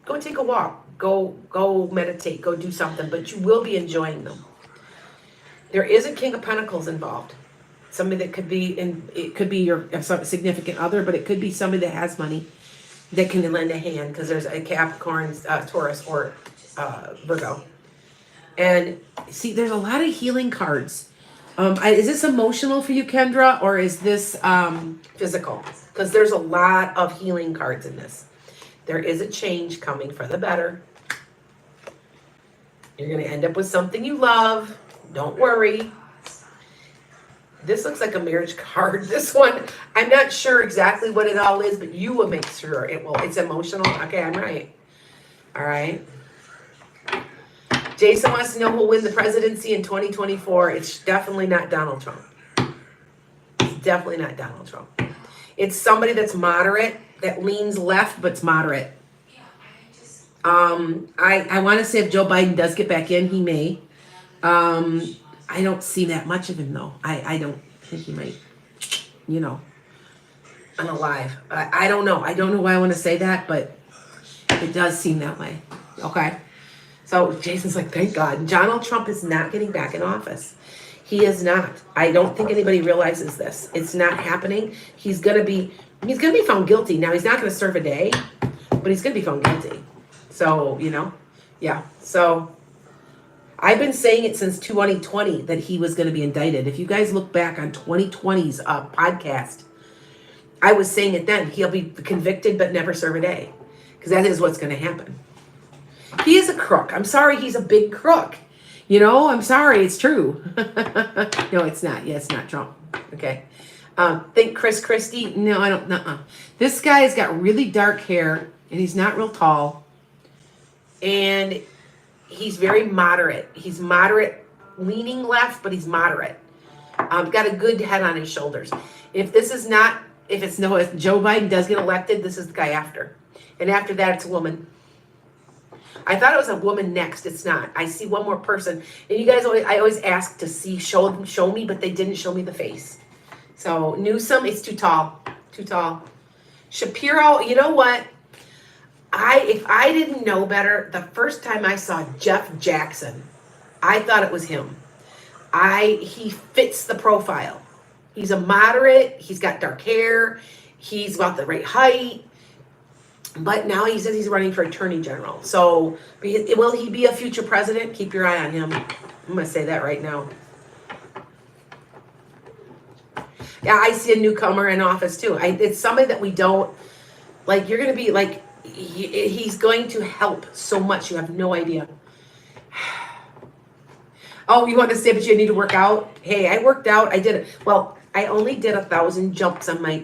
Go take a walk. Go meditate. Go do something. But you will be enjoying them. There is a King of Pentacles involved. Somebody that could be it could be your significant other, but it could be somebody that has money that can lend a hand, because there's a Capricorn, Taurus, or Virgo. And see, there's a lot of healing cards. Is this emotional for you, Kendra, or is this physical? Because there's a lot of healing cards in this. There is a change coming for the better. You're going to end up with something you love. Don't worry. This looks like a marriage card. This one, I'm not sure exactly what it all is, but you will make sure it will. It's emotional. Okay, I'm right. All right. Jason wants to know who will win the presidency in 2024. It's definitely not Donald Trump. It's definitely not Donald Trump. It's somebody that's moderate, that leans left, but's moderate. I want to say if Joe Biden does get back in, he may. I don't see that much of him, though. I don't think he might, unalive. I don't know. I don't know why I want to say that, but it does seem that way. Okay? So Jason's like, thank God. Donald Trump is not getting back in office. He is not. I don't think anybody realizes this. It's not happening. He's gonna be found guilty. Now, he's not going to serve a day, but he's going to be found guilty. So, yeah. So I've been saying it since 2020 that he was going to be indicted. If you guys look back on 2020's podcast, I was saying it then. He'll be convicted but never serve a day, because that is what's going to happen. He is a crook. I'm sorry, he's a big crook. I'm sorry, it's true. No, it's not. Yeah, it's not Trump. Okay. Think Chris Christie? No, I don't. This guy's got really dark hair, and he's not real tall. And he's very moderate. He's moderate, leaning left, but he's moderate. Got a good head on his shoulders. If Joe Biden does get elected, this is the guy after. And after that, it's a woman. I thought it was a woman next. It's not. I see one more person. And you guys I always ask to show me, but they didn't show me the face. So Newsom, it's too tall. Too tall. Shapiro, you know what? If I didn't know better, the first time I saw Jeff Jackson, I thought it was him. He fits the profile. He's a moderate. He's got dark hair. He's about the right height. But now he says he's running for attorney general. So will he be a future president? Keep your eye on him. I'm going to say that right now. Yeah, I see a newcomer in office too. It's somebody that we don't, like, you're going to be like, he's going to help so much. You have no idea. Oh, you want to say, but you need to work out? Hey, I worked out. I did it. Well, I only did 1,000 jumps on my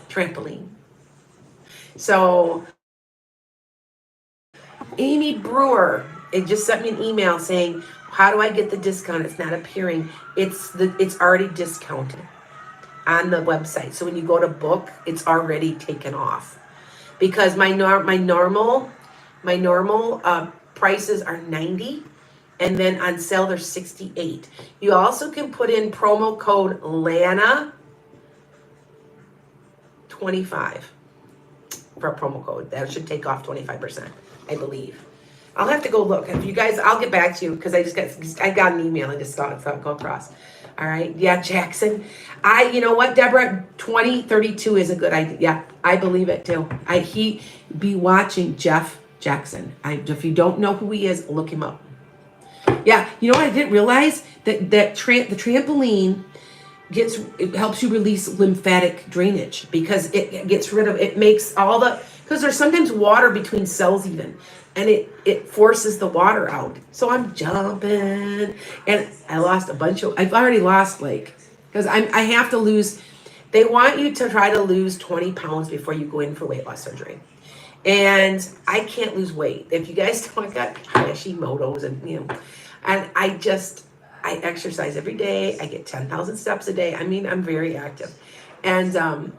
trampoline. So Amy Brewer, it just sent me an email saying, how do I get the discount? It's not appearing. It's already discounted on the website. So when you go to book, it's already taken off, because my normal prices are $90, and then on sale they're $68. You also can put in promo code Lana 25 for a promo code. That should take off 25%, I believe. I'll have to go look. If you guys, I'll get back to you, because I got an email. I just thought it go across. All right. Yeah, Jackson. You know what, Deborah? 2032 is a good idea. Yeah, I believe it too. He be watching Jeff Jackson. If you don't know who he is, look him up. Yeah, you know what? I didn't realize that the trampoline it helps you release lymphatic drainage because it gets rid of it makes all the because there's sometimes water between cells even and it forces the water out. So I'm jumping and I lost a bunch of I've already lost because I have to lose. They want you to try to lose 20 pounds before you go in for weight loss surgery. And I can't lose weight. If you guys know, I got Hashimoto's and and I exercise every day. I get 10,000 steps a day. I mean, I'm very active. And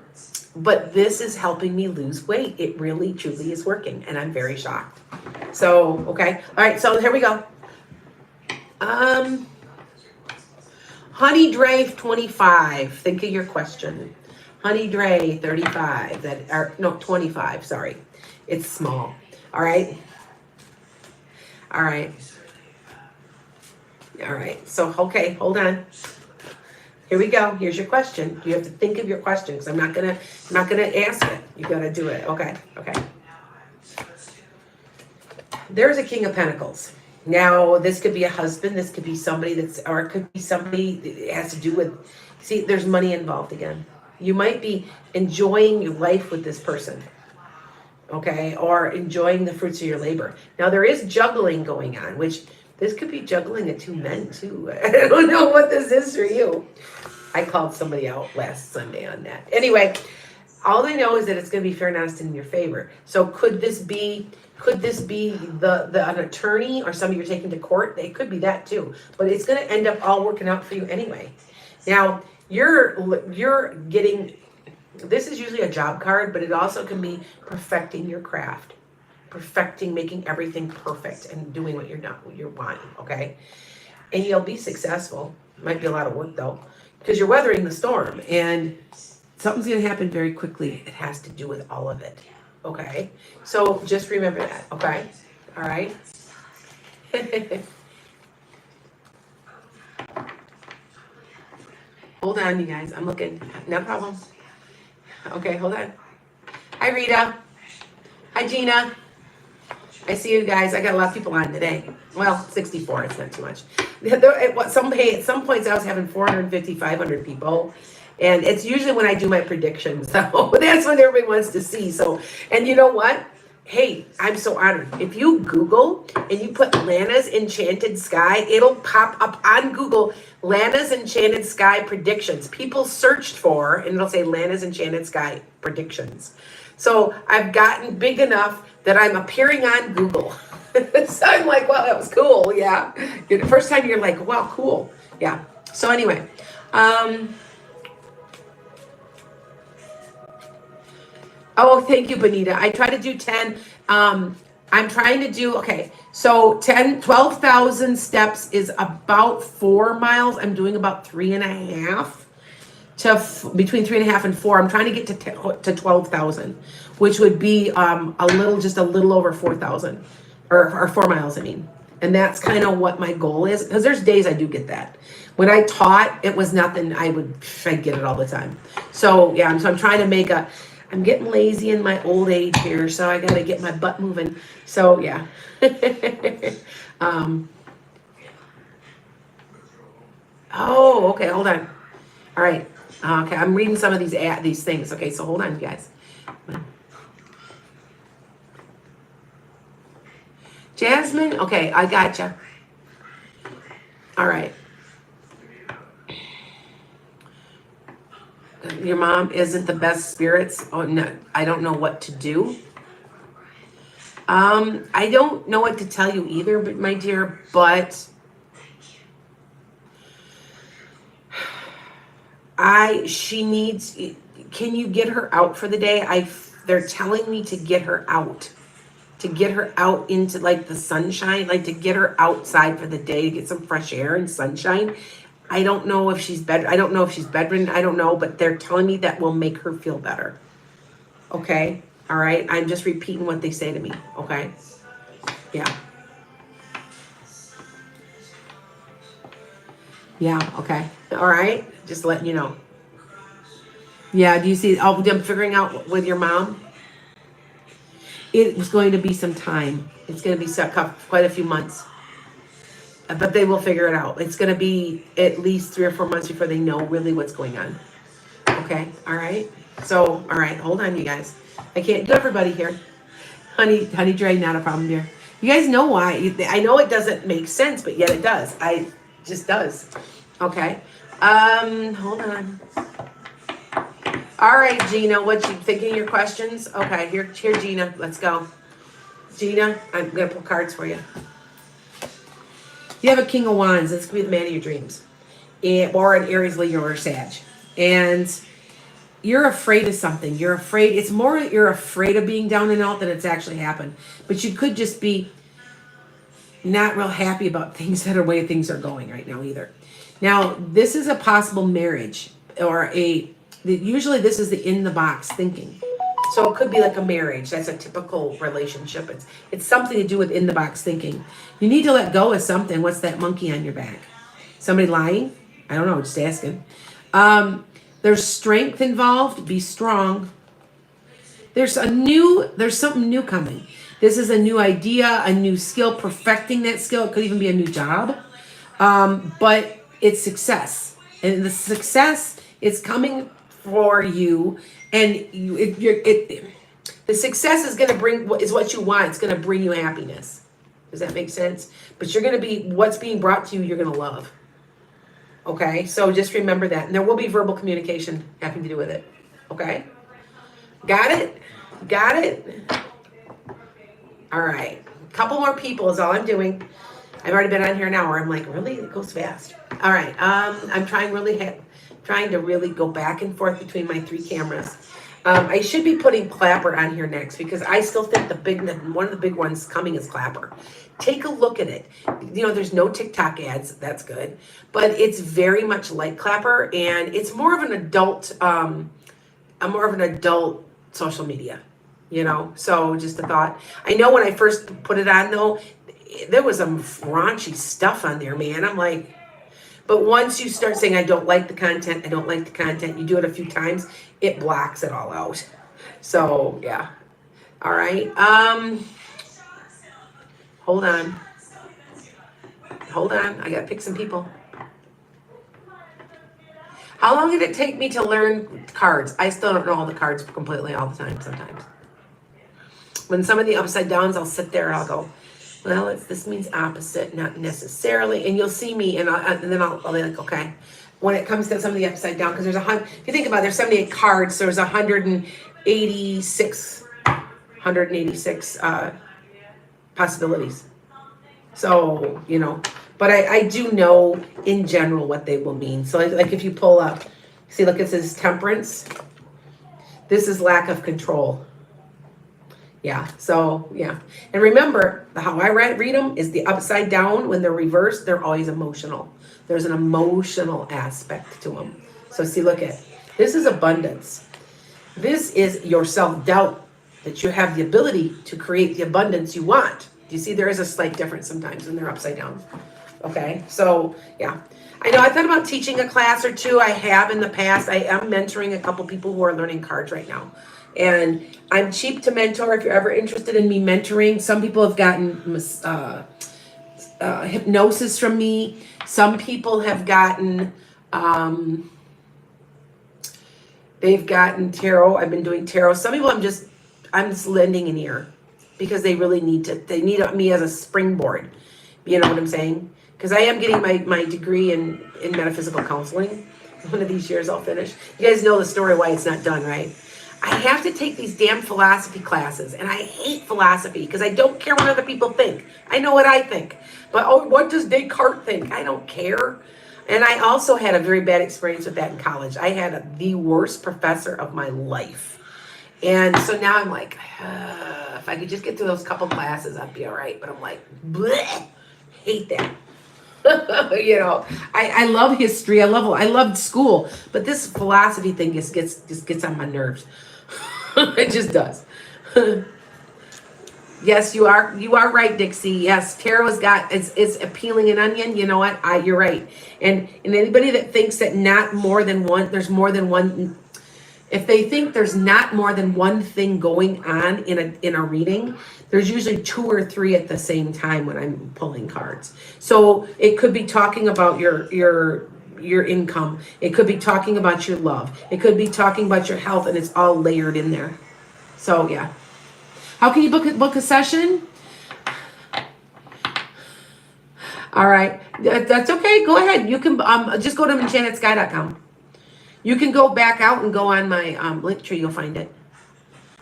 but this is helping me lose weight. It really truly is working and I'm very shocked. So, okay. All right, so here we go. Honey Dre 25. Think of your question. Honey Dre 35 25, sorry. It's small. All right. All right. All right. So, okay, hold on. Here we go. Here's your question. You have to think of your question because I'm not gonna ask it. You gotta do it. Okay. Okay. There's a King of Pentacles. Now, this could be a husband. This could be somebody or it could be somebody that has to do with. See, there's money involved again. You might be enjoying your life with this person. Okay, or enjoying the fruits of your labor. Now, there is juggling going on, which this could be juggling at two men too. I don't know what this is for you. I called somebody out last Sunday on that. Anyway, all I know is that it's going to be fair and honest and in your favor. So could this be an attorney or somebody you're taking to court? It could be that too. But it's going to end up all working out for you anyway. Now, you're getting, this is usually a job card, but it also can be perfecting your craft. Perfecting, making everything perfect and doing what you're wanting, okay? And you'll be successful. Might be a lot of work though, because you're weathering the storm and something's gonna happen very quickly. It has to do with all of it, okay? So just remember that, okay? All right? Hold on, you guys. I'm looking. No problem. Okay, hold on. Hi, Rita. Hi, Gina. I see you guys. I got a lot of people on today. Well, 64. It's not too much. At some points, I was having 450, 500 people. And it's usually when I do my predictions. So that's when everybody wants to see. So, and you know what? Hey, I'm so honored. If you Google and you put Lana's Enchanted Skye, it'll pop up on Google, Lana's Enchanted Skye predictions. People searched for, and it'll say Lana's Enchanted Skye predictions. So I've gotten big enough that I'm appearing on Google. So I'm like, wow, that was cool. Yeah. The first time you're like, wow, cool. Yeah. So anyway, oh, thank you, Benita. I try to do 10. I'm trying to do, okay, so 12,000 steps is about 4 miles. I'm doing about 3.5 between 3.5 and 4. I'm trying to get to 12,000, which would be just a little over 4,000 or 4 miles, I mean. And that's kind of what my goal is, because there's days I do get that. When I taught, it was nothing. I'd get it all the time. So yeah, so I'm trying to I'm getting lazy in my old age here, so I got to get my butt moving. So yeah. Oh, okay, hold on. All right. Okay, I'm reading some of these things. Okay, so hold on, you guys. Jasmine, okay, I gotcha. All right. Your mom isn't the best spirits. Oh no, I don't know what to do. I don't know what to tell you either, but my dear, but she needs, can you get her out for the day? They're telling me to get her out into like the sunshine, like to get her outside for the day to get some fresh air and sunshine. I don't know if she's bedridden. I don't know, but they're telling me that will make her feel better. Okay. All right. I'm just repeating what they say to me. Okay. Yeah. Yeah. Okay. All right, just letting you know. Yeah, do you see? Oh, them figuring out with your mom. It was going to be some time. It's going to be quite a few months, but they will figure it out. It's going to be at least 3 or 4 months before they know really what's going on. Okay, all right. So, all right, hold on, you guys. I can't do everybody here. Honey Dre, not a problem, dear. You guys know why. I know it doesn't make sense, but yet it does. I just does. Okay. Hold on. All right, Gina, what you thinking your questions? Okay, here, Gina. Let's go. Gina, I'm gonna pull cards for you. You have a King of Wands. This could be the man of your dreams. Or an Aries, Leo, or Sag. And you're afraid of something. You're afraid. It's more you're afraid of being down and out than it's actually happened. But you could just be not real happy about things that are way things are going right now either. Now, this is a possible marriage or usually this is the in the box thinking. So it could be like a marriage. That's a typical relationship. It's something to do with in the box thinking. You need to let go of something. What's that monkey on your back? Somebody lying? I don't know, just asking. There's strength involved. Be strong. There's something new coming. This is a new idea, a new skill, perfecting that skill. It could even be a new job. But it's success. And the success is coming for you. And the success is going to is what you want. It's going to bring you happiness. Does that make sense? But you're going to be, what's being brought to you, you're going to love. Okay, so just remember that. And there will be verbal communication having to do with it. Okay? Got it? Got it? All right. A couple more people is all I'm doing. I've already been on here an hour. I'm like, really? It goes fast. All right. I'm trying to really go back and forth between my 3 cameras. I should be putting Clapper on here next because I still think one of the big ones coming is Clapper. Take a look at it. You know, there's no TikTok ads. That's good. But it's very much like Clapper, and it's more of an adult, social media, you know? So just a thought. I know when I first put it on, though, there was some raunchy stuff on there, man. I'm like, but once you start saying, I don't like the content, you do it a few times, it blocks it all out. So, yeah. All right. Hold on. I got to pick some people. How long did it take me to learn cards? I still don't know all the cards completely all the time sometimes. When some of the upside downs, I'll sit there and I'll go, well, this means opposite, not necessarily. And you'll see me, and then I'll be like, okay. When it comes to some of the upside down, because if you think about it, there's 78 cards, so there's 186 possibilities. So, you know, but I do know in general what they will mean. So like if you pull up, see, look, it says temperance. This is lack of control. Yeah, so, yeah. And remember, how I read them is the upside down. When they're reversed, they're always emotional. There's an emotional aspect to them. So see, look at, this is abundance. This is your self-doubt, that you have the ability to create the abundance you want. Do you see there is a slight difference sometimes when they're upside down? Okay, so, yeah. I know I thought about teaching a class or two. I have in the past. I am mentoring a couple people who are learning cards right now. And I'm cheap to mentor if you're ever interested in me mentoring. Some people have gotten hypnosis from me. Some people have gotten, they've gotten tarot. I've been doing tarot. Some people I'm just lending an ear because they really they need me as a springboard. You know what I'm saying? Because I am getting my degree in metaphysical counseling. One of these years I'll finish. You guys know the story why it's not done, right? I have to take these damn philosophy classes, and I hate philosophy because I don't care what other people think. I know what I think. But, what does Descartes think? I don't care. And I also had a very bad experience with that in college. I had the worst professor of my life. And so now I'm like, if I could just get through those couple classes, I'd be all right. But I'm like, bleh, hate that. You know, I love history. I loved school. But this philosophy thing just gets on my nerves. It just does. Yes, you are. You are right, Dixie. Yes, tarot's got it's peeling an onion. You know what? You're right. And anybody that thinks that not more than one, there's more than one. If they think there's not more than one thing going on in a reading, there's usually two or three at the same time when I'm pulling cards. So it could be talking about your income. It could be talking about your love. It could be talking about your health, and it's all layered in there. So yeah. How can you book a session? All right, that's okay. Go ahead. You can just go to enchantedskye.com. You can go back out and go on my link tree. You'll find it.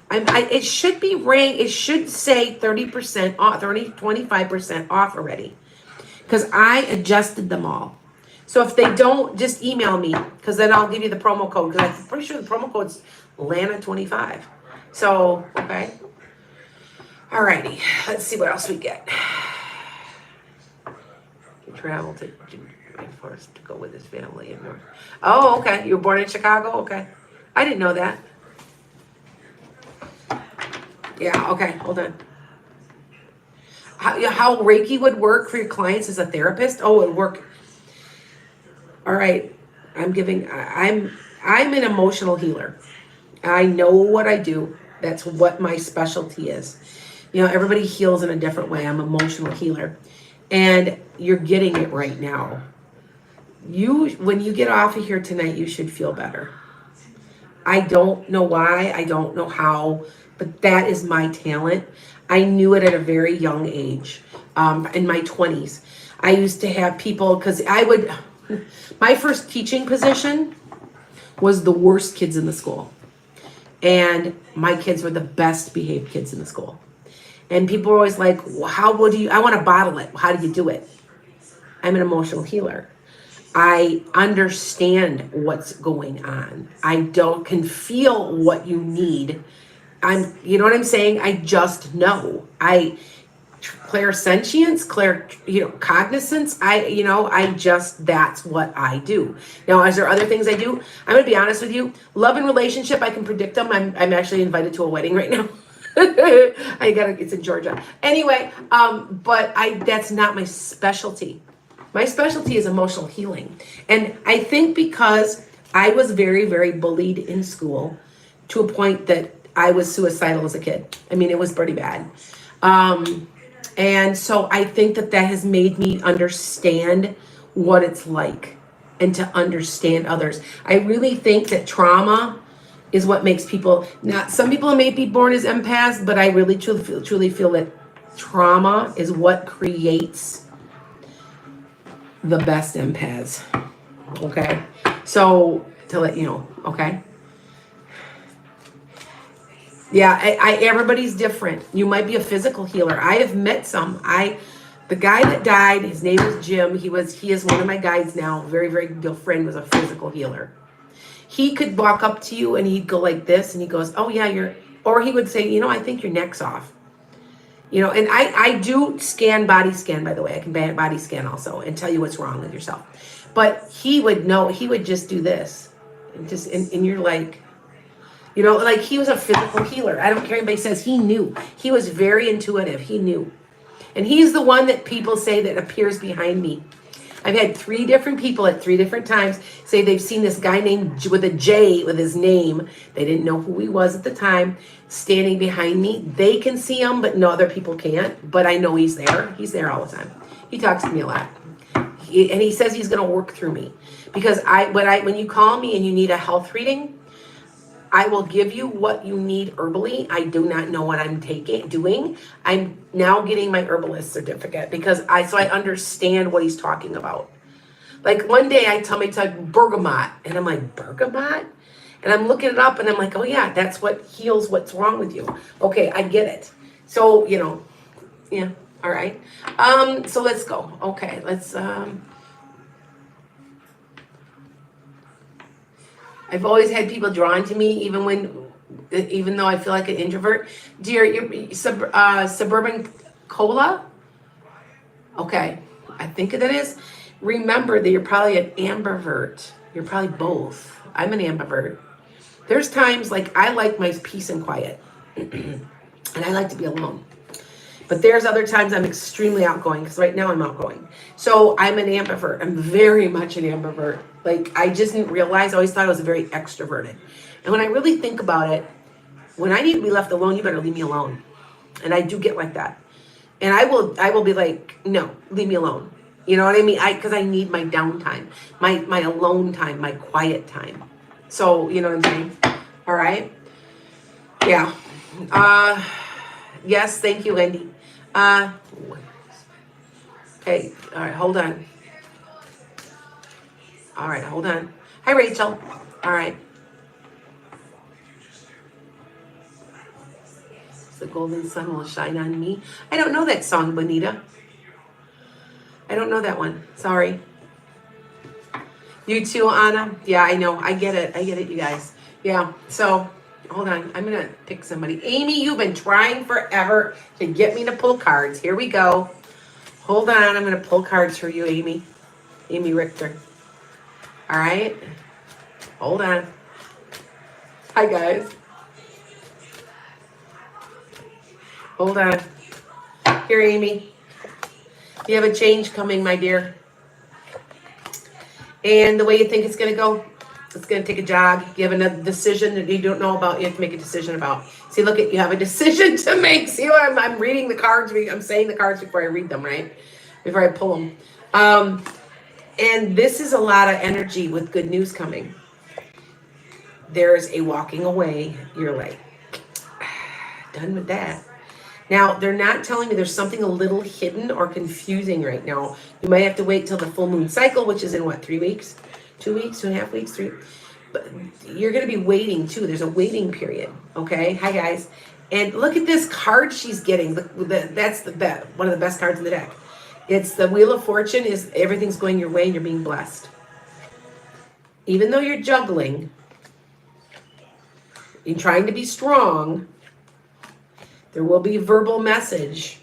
It should be ranked. It should say 30% off, 25% off already, because I adjusted them all. So if they don't, just email me, because then I'll give you the promo code. Because I'm pretty sure the promo code's Lana25. So okay. Alrighty, let's see what else we get. Travel to forced to go with his family and more. Oh, okay. You were born in Chicago? Okay. I didn't know that. Yeah, okay. Hold on. How Reiki would work for your clients as a therapist? Oh, it would work. All right. I'm an emotional healer. I know what I do. That's what my specialty is. You know, everybody heals in a different way. I'm an emotional healer. And you're getting it right now. When you get off of here tonight, you should feel better. I don't know why. I don't know how, but that is my talent. I knew it at a very young age, in my 20s. I used to have people, because my first teaching position was the worst kids in the school. And my kids were the best behaved kids in the school. And people were always like, well, I want to bottle it. How do you do it? I'm an emotional healer. I understand what's going on. I can feel what you need. You know what I'm saying? I just know. Clairsentience, cognizance. That's what I do. Now, is there other things I do? I'm going to be honest with you. Love and relationship, I can predict them. I'm actually invited to a wedding right now. It's in Georgia. Anyway, but that's not my specialty. My specialty is emotional healing. And I think because I was very, very bullied in school to a point that I was suicidal as a kid. I mean, it was pretty bad. And so I think that has made me understand what it's like and to understand others. I really think that trauma is what makes people, some people may be born as empaths, but I really truly feel that trauma is what creates the best empaths. Okay? So, to let you know, okay? Yeah, everybody's different. You might be a physical healer. I have met some. The guy that died, his name is Jim. He is one of my guides now. Very, very good friend, was a physical healer. He could walk up to you and he'd go like this, and he goes, oh yeah, or he would say, I think your neck's off. And I do body scan, by the way. I can body scan also and tell you what's wrong with yourself. But he would know, he would just do this. And you're like, like he was a physical healer. I don't care anybody says, he knew. He was very intuitive. He knew. And he's the one that people say that appears behind me. I've had 3 different people at 3 different times say they've seen this guy named with a J with his name. They didn't know who he was at the time, standing behind me. They can see him, but no other people can't. But I know he's there. He's there all the time. He talks to me a lot. And he says he's going to work through me. Because when you call me and you need a health reading, I will give you what you need herbally. I do not know what I'm doing. I'm now getting my herbalist certificate because I understand what he's talking about. Like one day I tell me to bergamot, and I'm like, bergamot? And I'm looking it up and I'm like, oh yeah, that's what heals what's wrong with you. Okay, I get it. So, yeah, all right. So let's go. Okay, let's I've always had people drawn to me, even though I feel like an introvert. Dear, you're suburban cola? Okay, I think that is. Remember that you're probably an ambivert. You're probably both. I'm an ambivert. There's times like I like my peace and quiet. And I like to be alone. But there's other times I'm extremely outgoing because right now I'm outgoing. So I'm an ambivert. I'm very much an ambivert. Like I just didn't realize. I always thought I was very extroverted. And when I really think about it, when I need to be left alone, you better leave me alone. And I do get like that. And I will be like, no, leave me alone. You know what I mean? Because I need my downtime, my alone time, my quiet time. So you know what I'm saying? All right. Yeah. Yes. Thank you, Wendy. Okay. All right. Hold on. All right. Hold on. Hi, Rachel. All right. The golden sun will shine on me. I don't know that song, Bonita. I don't know that one. Sorry. You too, Anna. Yeah, I know. I get it. I get it, you guys. Yeah. So, hold on. I'm going to pick somebody. Amy, you've been trying forever to get me to pull cards. Here we go. Hold on. I'm going to pull cards for you, Amy. Amy Richter. All right. Hold on. Hi, guys. Hold on. Here, Amy. You have a change coming, my dear. And the way you think it's going to go, it's going to take a jog. You have a decision that you don't know about. You have to make a decision about. See, look at, you have a decision to make. See what I'm reading the cards. I'm saying the cards before I read them, right? Before I pull them. And this is a lot of energy with good news coming. There's a walking away. You're like, done with that. Now, they're not telling me there's something a little hidden or confusing right now. You might have to wait till the full moon cycle, which is in what, 3 weeks? 2 weeks, 2.5 weeks, 3. But you're going to be waiting too. There's a waiting period. Okay. Hi, guys. And look at this card she's getting. That's one of the best cards in the deck. It's the Wheel of Fortune. Is everything's going your way and you're being blessed. Even though you're juggling, you're trying to be strong, there will be a verbal message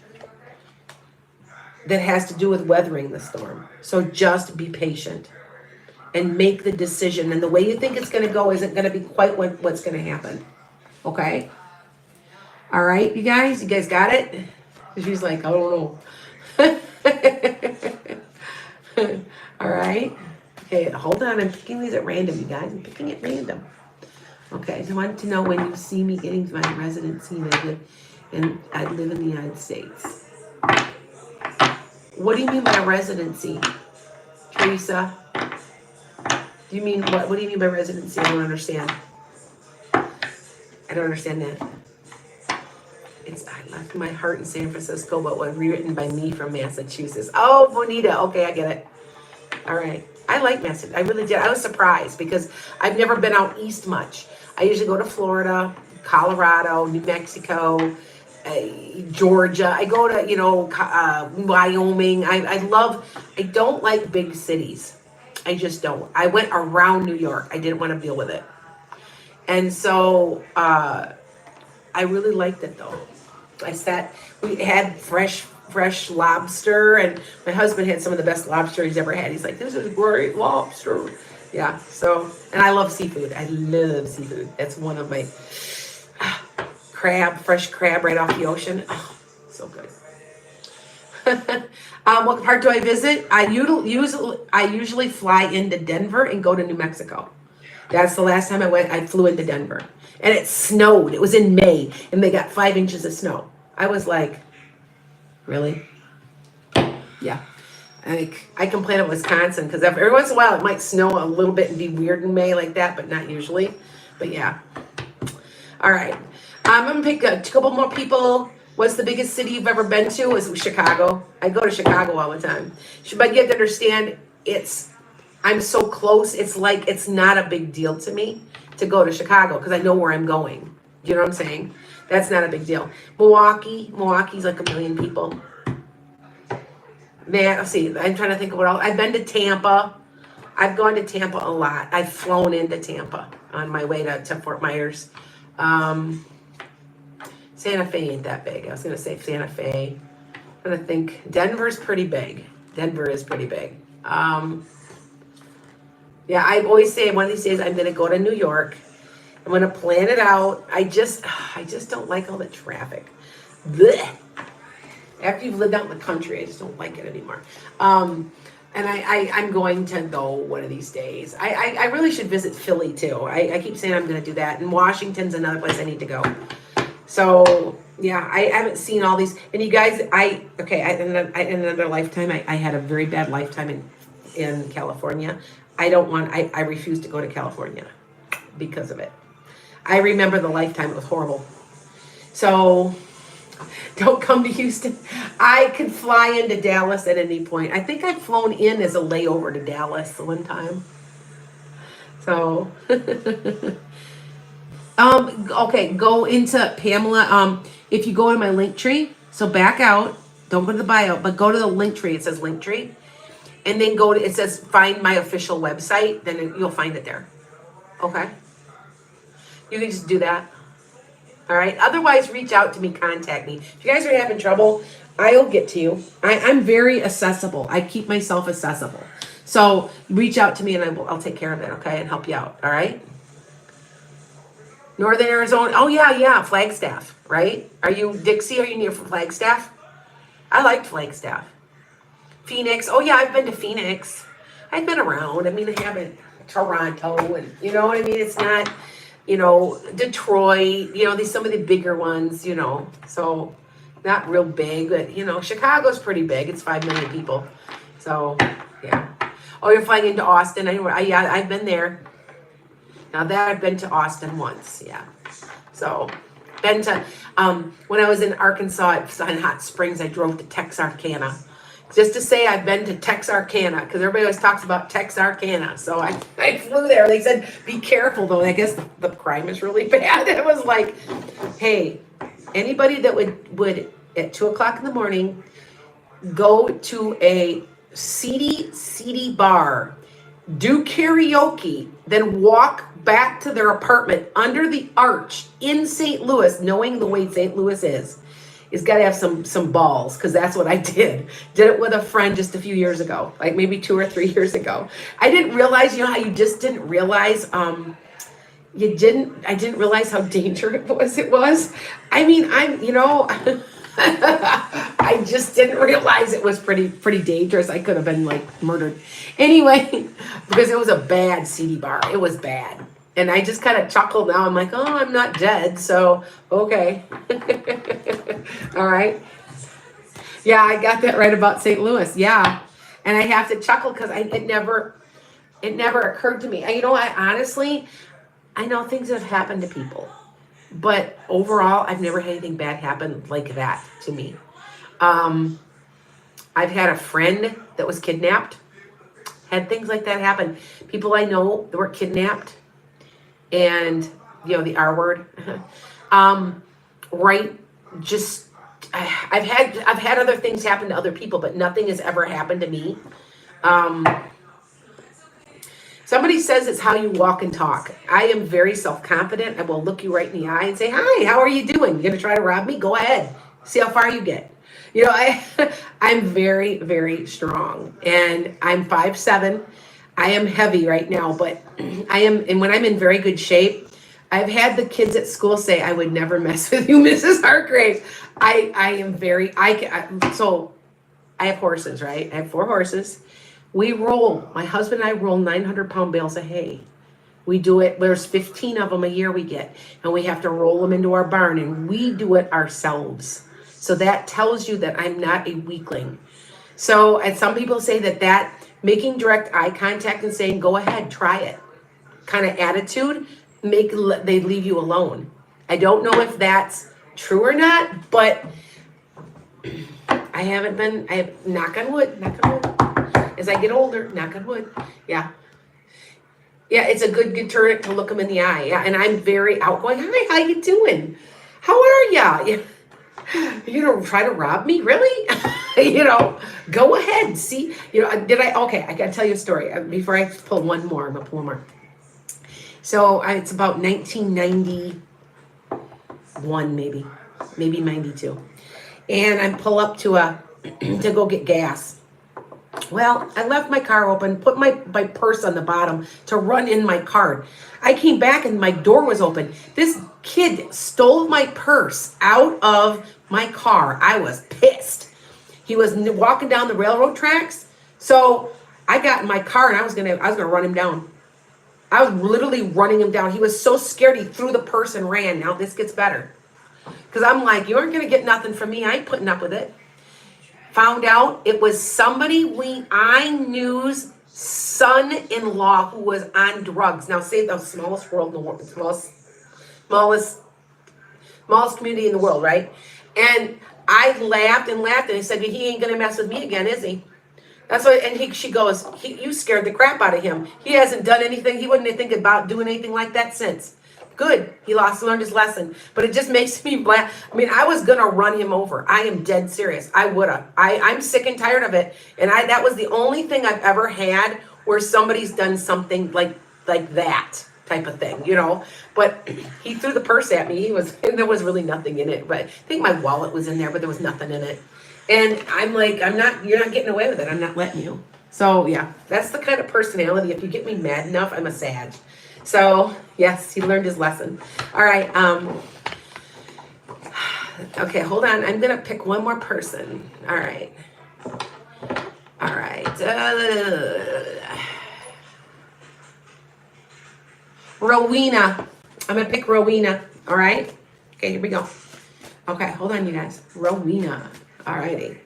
that has to do with weathering the storm. So just be patient and make the decision. And the way you think it's going to go isn't going to be quite what's going to happen. Okay? All right, you guys? You guys got it? She's like, I don't know. All right? Okay, hold on. I'm picking these at random, you guys. I'm picking at random. Okay, I want to know when you see me getting to my residency and I live in the United States. What do you mean by residency, Teresa? Do you mean what do you mean by residency? I don't understand. I don't understand that. I left my heart in San Francisco, but was rewritten by me from Massachusetts. Oh, Bonita. Okay, I get it. All right. I like Massachusetts. I really did. I was surprised because I've never been out east much. I usually go to Florida, Colorado, New Mexico, Georgia. I go to, Wyoming. I don't like big cities. I just don't. I went around New York. I didn't want to deal with it. And so I really liked it though. We had fresh lobster, and my husband had some of the best lobster he's ever had. He's like, this is great lobster. Yeah, so, and I love seafood. I love seafood. That's one of my fresh crab right off the ocean. Oh, so good. What part do I visit? I usually fly into Denver and go to New Mexico. That's the last time I went. I flew into Denver. And it snowed. It was in May, and they got 5 inches of snow. I was like, really? Yeah. I complain of Wisconsin because every once in a while it might snow a little bit and be weird in May like that, but not usually. But yeah. All right. I'm going to pick a couple more people. What's the biggest city you've ever been to? Is Chicago. I go to Chicago all the time. But you have to understand, I'm so close. It's like it's not a big deal to me to go to Chicago because I know where I'm going. You know what I'm saying? That's not a big deal. Milwaukee's like 1 million people. Man, let's see. I'm trying to think of what else. I've been to Tampa. I've gone to Tampa a lot. I've flown into Tampa on my way to Fort Myers. Santa Fe ain't that big. I was going to say Santa Fe. I'm going to think Denver's pretty big. Denver is pretty big. Yeah, I always say one of these days I'm going to go to New York. I'm going to plan it out. I just don't like all the traffic. Blech. After you've lived out in the country, I just don't like it anymore. And I'm going to go one of these days. I really should visit Philly too. I keep saying I'm going to do that. And Washington's another place I need to go. So yeah, I haven't seen all these. And you guys, in another lifetime, I had a very bad lifetime in California. I refuse to go to California because of it. I remember the lifetime, it was horrible. So don't come to Houston. I could fly into Dallas at any point. I think I've flown in as a layover to Dallas one time. So, okay, go into Pamela. If you go to my link tree, so back out, don't go to the bio, but go to the link tree. It says link tree. And then it says find my official website. Then you'll find it there. Okay. You can just do that. All right. Otherwise, reach out to me, contact me. If you guys are having trouble, I'll get to you. I'm very accessible. I keep myself accessible. So reach out to me and I'll take care of it. Okay. And help you out. All right. Northern Arizona. Oh yeah. Flagstaff, right? Are you Dixie? Are you near Flagstaff? I liked Flagstaff. Phoenix. Oh yeah. I've been to Phoenix. I've been around. I mean, I haven't Toronto and you know what I mean? It's not, Detroit, some of the bigger ones, so not real big, but Chicago's pretty big. It's 5 million people. So yeah. Oh, you're flying into Austin. I've been there. Now that I've been to Austin once. Yeah. So been to, when I was in Arkansas in Hot Springs, I drove to Texarkana. Just to say I've been to Texarkana, because everybody always talks about Texarkana. So I flew there. They said, be careful, though. I guess the crime is really bad. It was like, hey, anybody that would at 2 o'clock in the morning, go to a seedy bar, do karaoke, then walk back to their apartment under the arch in St. Louis, knowing the way St. Louis is got to have some balls, because that's what I did it with a friend just a few years ago, like maybe 2 or 3 years ago. I didn't realize, how you just didn't realize, I didn't realize how dangerous it was. I mean, I just didn't realize it was pretty dangerous. I could have been like murdered anyway, because it was a bad CD bar. It was bad. And I just kind of chuckled now. I'm like, oh, I'm not dead. So, okay. All right. Yeah, I got that right about St. Louis. Yeah. And I have to chuckle because it never occurred to me. Honestly, I know things have happened to people. But overall, I've never had anything bad happen like that to me. I've had a friend that was kidnapped. Had things like that happen. People I know that were kidnapped. And the R word, right? Just I've had other things happen to other people, but nothing has ever happened to me. Somebody says it's how you walk and talk. I am very self-confident. I will look you right in the eye and say, "Hi, how are you doing? You gonna try to rob me? Go ahead. See how far you get." I'm very, very strong, and I'm 5'7". I am heavy right now, but and when I'm in very good shape, I've had the kids at school say, I would never mess with you, Mrs. Hargrave. So I have horses, right? I have 4 horses. My husband and I roll 900-pound bales of hay. We do it, there's 15 of them a year we get, and we have to roll them into our barn, and we do it ourselves. So that tells you that I'm not a weakling. So, and some people say that making direct eye contact and saying, go ahead, try it, kind of attitude, they leave you alone. I don't know if that's true or not, but I have, knock on wood. As I get older, knock on wood. Yeah. Yeah, it's a good deterrent to look them in the eye. Yeah, and I'm very outgoing. Hi, how you doing? How are ya? Yeah. You try to rob me? Really? Go ahead. See, okay, I got to tell you a story. Before I pull one more, I'm going to pull one more. So it's about 1991, maybe 92. And I pull up to go get gas. Well, I left my car open, put my purse on the bottom to run in my card. I came back and my door was open. This kid stole my purse out of my car. I was pissed. He was walking down the railroad tracks. So I got in my car and I was gonna run him down. I was literally running him down. He was so scared he threw the purse and ran. Now this gets better. Because I'm like, you aren't gonna get nothing from me. I ain't putting up with it. Found out it was somebody I knew's son-in-law who was on drugs. Now say the smallest world in the world, smallest community in the world, right? And I laughed and laughed and I said, he ain't gonna mess with me again, is he? That's what, and she goes, you scared the crap out of him. He hasn't done anything. He wouldn't think about doing anything like that since. Good. He learned his lesson. But it just makes me laugh. I mean, I was going to run him over. I am dead serious. I would have. I'm sick and tired of it. And that was the only thing I've ever had where somebody's done something like that type of thing, you know. But he threw the purse at me. And there was really nothing in it. But I think my wallet was in there, but there was nothing in it. And I'm like, you're not getting away with it. I'm not letting you. So yeah, that's the kind of personality. If you get me mad enough, I'm a Sag. So yes, he learned his lesson. All right. Okay, hold on. I'm going to pick one more person. All right. All right. Rowena. I'm going to pick Rowena. All right. Okay, here we go. Okay, hold on, you guys. Rowena. All righty.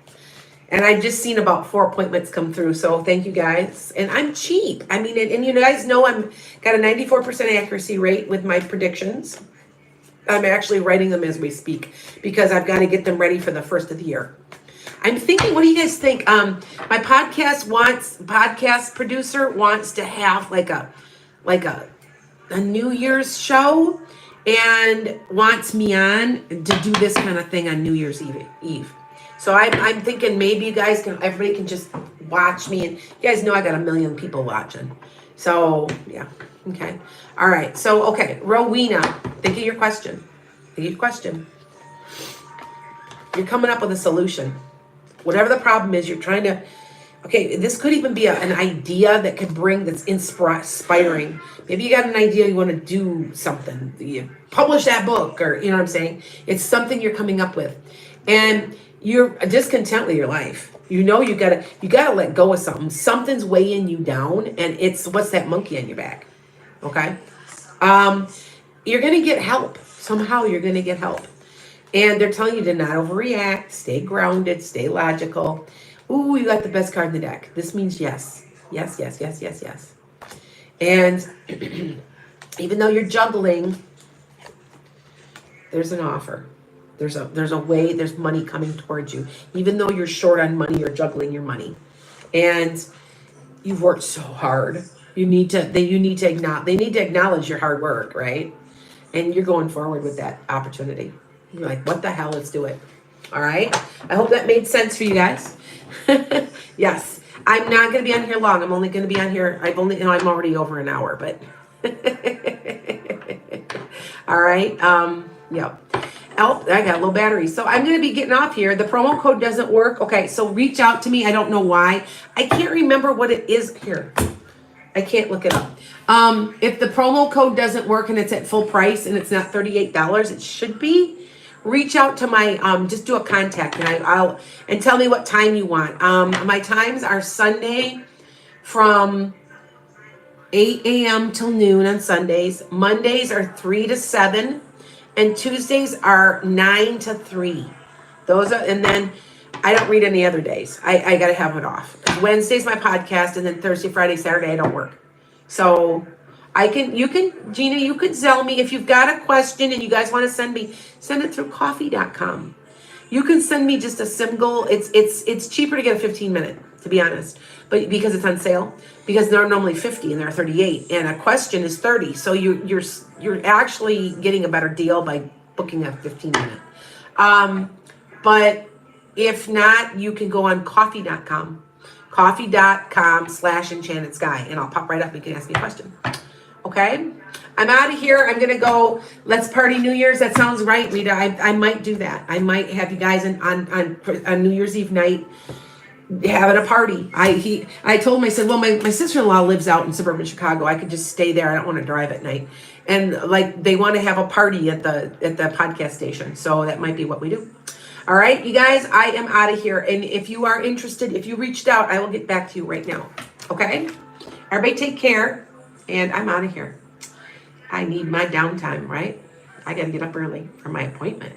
And I've just seen about 4 appointments come through. So thank you guys. And I'm cheap. I mean, and you guys know I'm got a 94% accuracy rate with my predictions. I'm actually writing them as we speak because I've got to get them ready for the first of the year. I'm thinking, what do you guys think? My podcast producer wants to have like a New Year's show and wants me on to do this kind of thing on New Year's Eve. So I'm thinking maybe everybody can just watch me, and you guys know I got 1 million people watching. So yeah, okay, all right. So okay, Rowena, think of your question. You're coming up with a solution. Whatever the problem is, you're trying to. Okay, this could even be an idea that could bring that's inspiring. Maybe you got an idea you want to do something, you publish that book, or you know what I'm saying. It's something you're coming up with, and you're discontent with your life. You know you gotta let go of something. Something's weighing you down, and it's what's that monkey on your back. Okay, you're gonna get help somehow. You're gonna get help, and they're telling you to not overreact, stay grounded, stay logical. Ooh, you got the best card in the deck. This means yes, yes, yes, yes, yes, yes. And even though you're juggling, there's an offer. There's a way, there's money coming towards you. Even though you're short on money, you're juggling your money. And you've worked so hard. They need to acknowledge your hard work, right? And you're going forward with that opportunity. You're like, what the hell, let's do it. All right. I hope that made sense for you guys. Yes. I'm not going to be on here long. I'm only going to be on here. I'm already over an hour, but all right. Yeah. Oh, I got a low battery. So I'm going to be getting off here. The promo code doesn't work. Okay. So reach out to me. I don't know why. I can't remember what it is here. I can't look it up. If the promo code doesn't work and it's at full price and it's not $38, it should be. Reach out to my, just do a contact and tell me what time you want. My times are Sunday from 8 a.m. till noon on Sundays. Mondays are 3 to 7 and Tuesdays are 9 to 3. And then I don't read any other days. I got to have it off. Wednesday's my podcast, and then Thursday, Friday, Saturday, I don't work. So Gina, you could sell me if you've got a question and you guys want to send it through coffee.com. You can send me just a single. It's cheaper to get a 15-minute, to be honest, but because it's on sale, because they're normally 50 and they're 38, and a question is 30. So you're actually getting a better deal by booking a 15-minute. But if not, you can go on coffee.com, coffee.com/Enchanted Skye, and I'll pop right up and you can ask me a question. Okay, I'm out of here. I'm going to go. Let's party New Year's. That sounds right, Rita. I might do that. I might have you guys on New Year's Eve night having a party. I told him, I said, well, my sister-in-law lives out in suburban Chicago. I could just stay there. I don't want to drive at night. And like they want to have a party at the podcast station. So that might be what we do. All right, you guys, I am out of here. And if you are interested, if you reached out, I will get back to you right now. Okay? Everybody take care. And I'm out of here. I need my downtime, right? I got to get up early for my appointment.